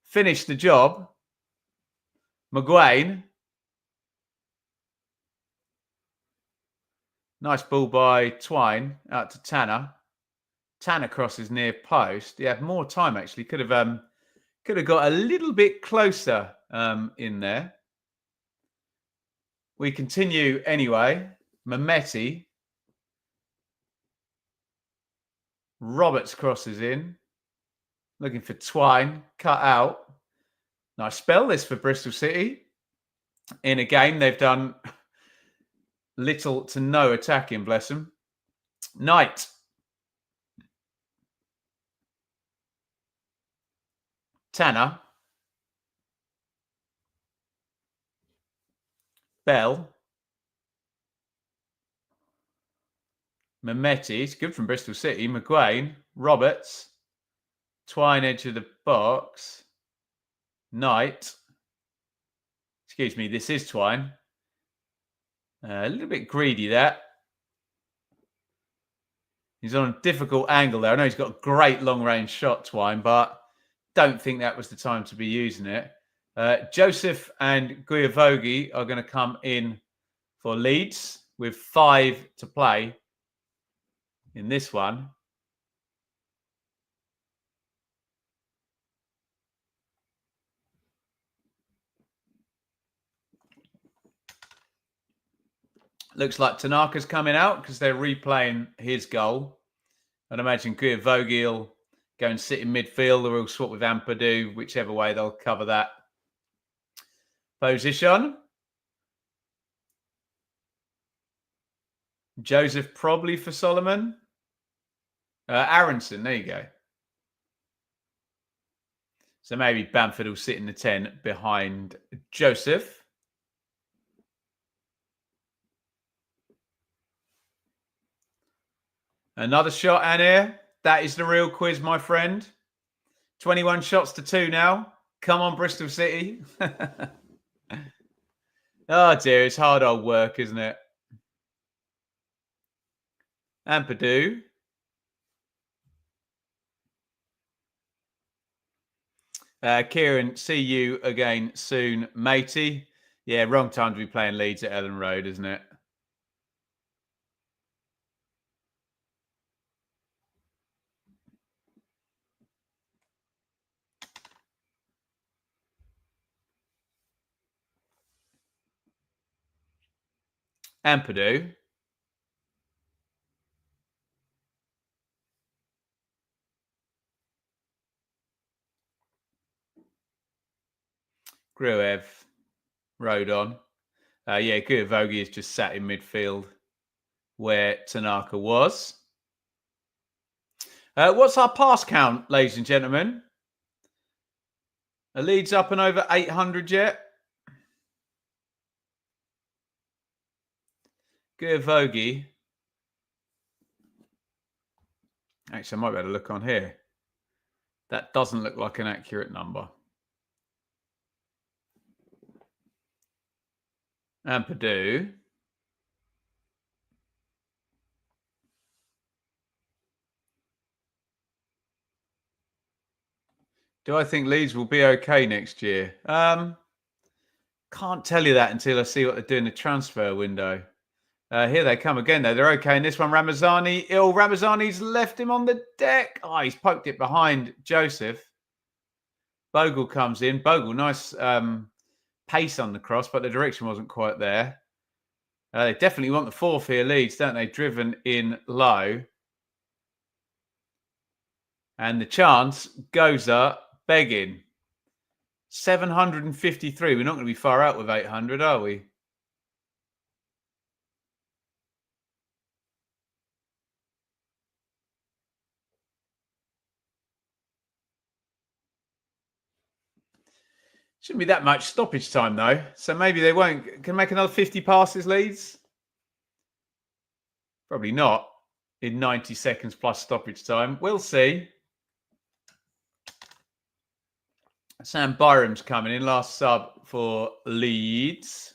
Finish the job. McGuane. Nice ball by Twine out to Tanner. Tanner crosses near post. He had more time, actually. Could have got a little bit closer in there. We continue anyway. Mehmeti. Roberts crosses in. Looking for Twine. Cut out. Nice spell this for Bristol City. In a game they've done little to no attacking, bless them. Knight. Tanner. Bell. Mehmeti. It's good from Bristol City. McGuane. Roberts. Twine edge of the box. Knight. Excuse me, this is Twine. A little bit greedy there. He's on a difficult angle there. I know he's got a great long-range shot, Twine, but don't think that was the time to be using it. Joseph and Guyavogi are going to come in for Leeds with 5 to play in this one. Looks like Tanaka's coming out because they're replaying his goal. I'd imagine Guyavogi will go and sit in midfield, or he'll swap with Ampadu, whichever way they'll cover that position. Joseph probably for Solomon. Aronson, there you go. So maybe Bamford will sit in the 10 behind Joseph. Another shot, Anir. That is the real quiz, my friend. 21 shots to 2 now. Come on, Bristol City. Oh, dear. It's hard old work, isn't it? Ampadu. Kieran, see you again soon, matey. Yeah, wrong time to be playing Leeds at Elland Road, isn't it? Ampadu. Gruev. Road on. Yeah, Guyavogi is just sat in midfield where Tanaka was. What's our pass count, ladies and gentlemen? Are Leeds up and over 800 yet? Vogie. Actually, I might be able to look on here. That doesn't look like an accurate number. And Purdue. Do I think Leeds will be okay next year? Can't tell you that until I see what they're doing in the transfer window. Here they come again, though. They're okay in this one. Ramazani. Ramazani's left him on the deck. Oh, he's poked it behind Joseph. Bogle comes in. Bogle, nice pace on the cross, but the direction wasn't quite there. They definitely want the fourth here, Leeds, don't they? Driven in low. And the chance goes up, begging. 753. We're not going to be far out with 800, are we? Shouldn't be that much stoppage time, though. So maybe they won't. Can make another 50 passes, Leeds? Probably not in 90 seconds plus stoppage time. We'll see. Sam Byram's coming in, last sub for Leeds.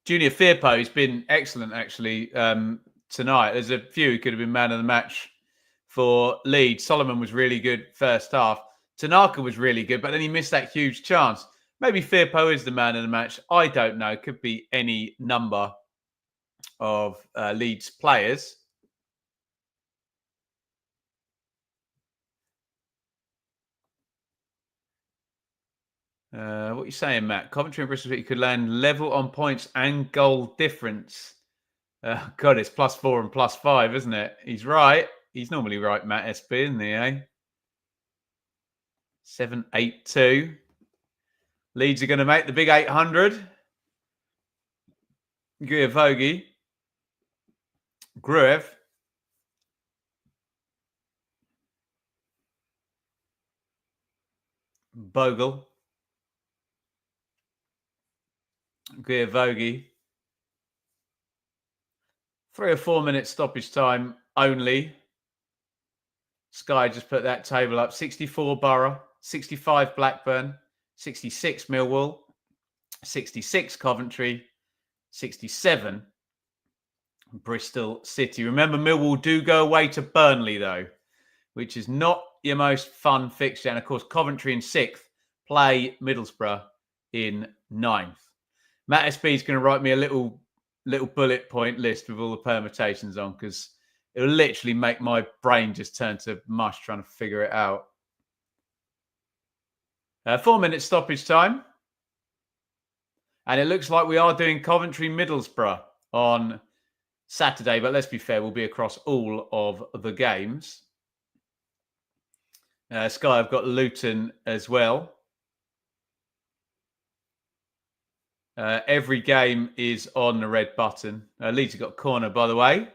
Junior Firpo has been excellent, actually, tonight. There's a few who could have been man of the match for Leeds. Solomon was really good first half. Tanaka was really good, but then he missed that huge chance. Maybe Firpo is the man of the match. I don't know. Could be any number of Leeds players. What are you saying, Matt? Coventry and Bristol City could land level on points and goal difference. God, it's +4 and +5, isn't it? He's right. He's normally right, Matt SB, isn't he, eh? 782. Leeds are going to make the big 800. Guiavogi. Gruev. Bogle. Guiavogi. 3 or 4 minutes stoppage time only. Sky just put that table up. 64 Borough, 65 Blackburn, 66 Millwall, 66 Coventry, 67 Bristol City. Remember, Millwall do go away to Burnley, though, which is not your most fun fixture. And, of course, Coventry in 6th play Middlesbrough in 9th. Matt SB is going to write me a little bullet point list with all the permutations on, because it'll literally make my brain just turn to mush trying to figure it out. 4 minutes stoppage time. And it looks like we are doing Coventry Middlesbrough on Saturday. But let's be fair, we'll be across all of the games. Sky, I've got Luton as well. Every game is on the red button. Leeds have got corner, by the way.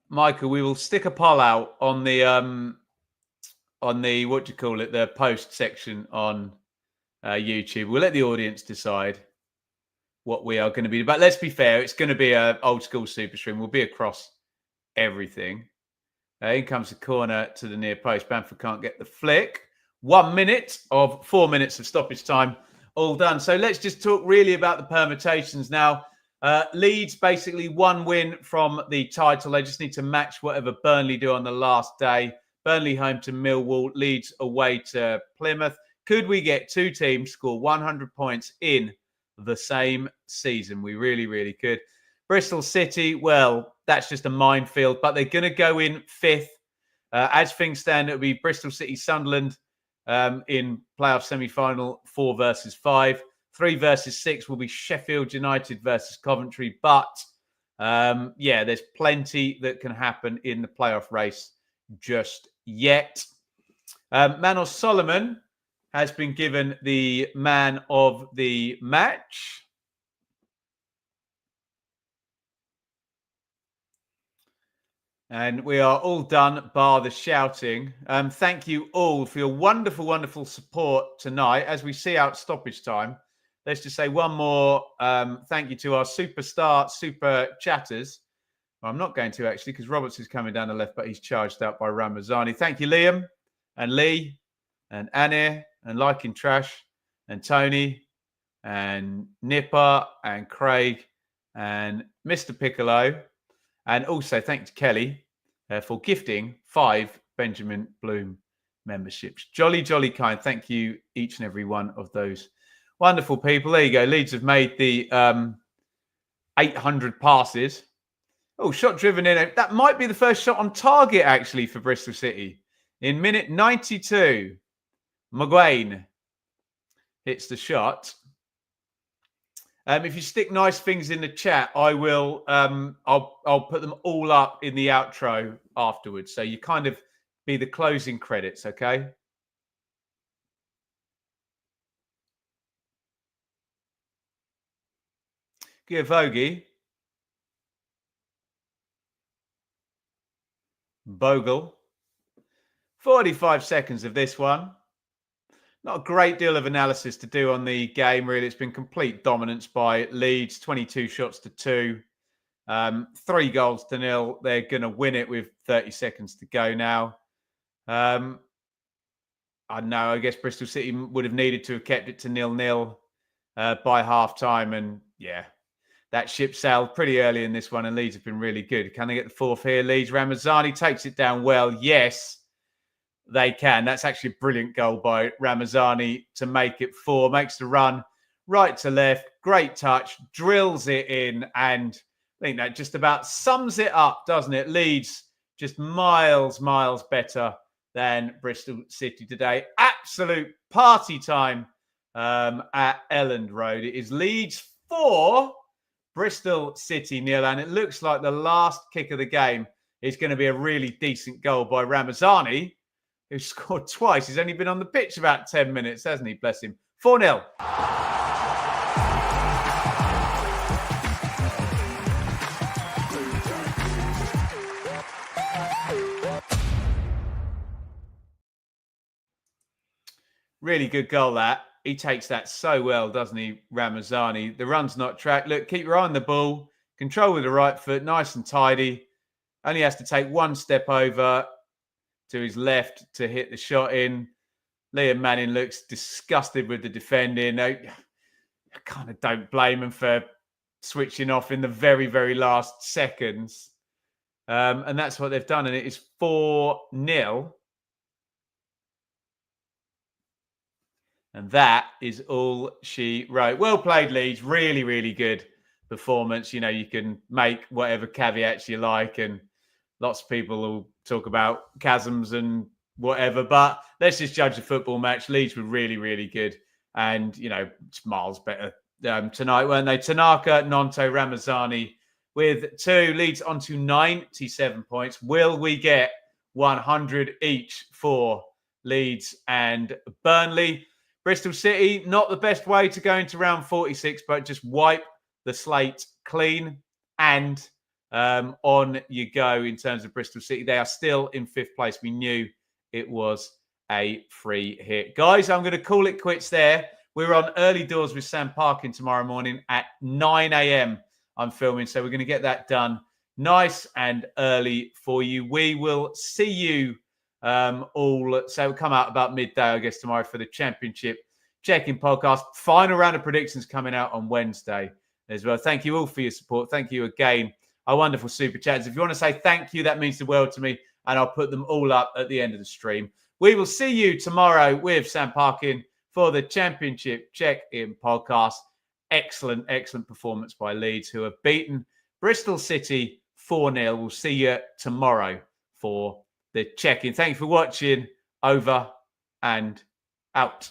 Michael, we will stick a poll out on the what do you call it, the post section on YouTube. We'll let the audience decide what we are going to be. But let's be fair, it's going to be an old school super stream. We'll be across everything. In comes the corner to the near post. Bamford can't get the flick. 1 minute of 4 minutes of stoppage time, all done. So let's just talk really about the permutations now. Leeds basically 1 win from the title. They just need to match whatever Burnley do on the last day. Burnley home to Millwall, Leeds away to Plymouth. Could we get 2 teams score 100 points in the same season? We really, really could. Bristol City, well, that's just a minefield, but they're going to go in 5th. As things stand, it'll be Bristol City, Sunderland in playoff semi-final, 4 versus 5. 3 versus 6 will be Sheffield United versus Coventry. But, yeah, there's plenty that can happen in the playoff race just yet. Manos Solomon has been given the man of the match. And we are all done, bar the shouting. Thank you all for your wonderful, wonderful support tonight. As we see out stoppage time, let's just say one more thank you to our superstar, super chatters. Well, I'm not going to actually, because Roberts is coming down the left, but he's charged up by Ramazani. Thank you, Liam and Lee and Annie and Liking Trash and Tony and Nipper and Craig and Mr. Piccolo. And also thanks to Kelly for gifting 5 Benjamin Bloom memberships. Jolly, jolly kind. Thank you, each and every one of those wonderful people. There you go. Leeds have made the 800 passes. Oh, shot driven in. That might be the first shot on target, actually, for Bristol City. In minute 92, Maguire hits the shot. If you stick nice things in the chat, I will. I'll put them all up in the outro afterwards. So you kind of be the closing credits, okay? Giavogi, Bogle. 45 seconds of this one. Not a great deal of analysis to do on the game, really. It's been complete dominance by Leeds, 22 shots to 2, 3 goals to 0. They're going to win it with 30 seconds to go now. I don't know. I guess Bristol City would have needed to have kept it to 0-0 by half-time. And, yeah, that ship sailed pretty early in this one, and Leeds have been really good. Can they get the fourth here? Leeds, Ramazani takes it down well. Yes. They can. That's actually a brilliant goal by Ramazani to make it 4. Makes the run right to left. Great touch. Drills it in. And I think that just about sums it up, doesn't it? Leeds just miles, miles better than Bristol City today. Absolute party time at Elland Road. It is Leeds 4, Bristol City 0. And it looks like the last kick of the game is going to be a really decent goal by Ramazani, who scored twice. He's only been on the pitch about 10 minutes, hasn't he? Bless him. 4-0. Really good goal, that. He takes that so well, doesn't he, Ramazani? The run's not tracked. Look, keep your eye on the ball. Control with the right foot. Nice and tidy. Only has to take one step over to his left to hit the shot in. Liam Manning looks disgusted with the defending. I kind of don't blame him for switching off in the very, very last seconds. And that's what they've done. And it is 4-0. And that is all she wrote. Well played, Leeds. Really, really good performance. You know, you can make whatever caveats you like, and lots of people will talk about chasms and whatever, but let's just judge the football match. Leeds were really, really good. And, you know, it's miles better tonight, weren't they? Tanaka, Nonto, Ramazani with 2. Leeds on to 97 points. Will we get 100 each for Leeds and Burnley? Bristol City, not the best way to go into round 46, but just wipe the slate clean and on you go in terms of Bristol City. They are still in 5th place. We knew it was a free hit. Guys, I'm going to call it quits there. We're on early doors with Sam Parkin tomorrow morning at 9 a.m. I'm filming, so we're going to get that done nice and early for you. We will see you all. So we'll come out about midday, I guess, tomorrow for the Championship check-in podcast. Final round of predictions coming out on Wednesday as well. Thank you all for your support. Thank you again, our wonderful super chats. If you want to say thank you, that means the world to me, and I'll put them all up at the end of the stream. We will see you tomorrow with Sam Parkin for the Championship check-in podcast. Excellent, excellent performance by Leeds, who have beaten Bristol City 4-0. We'll see you tomorrow for the check-in. Thank you for watching. Over and out.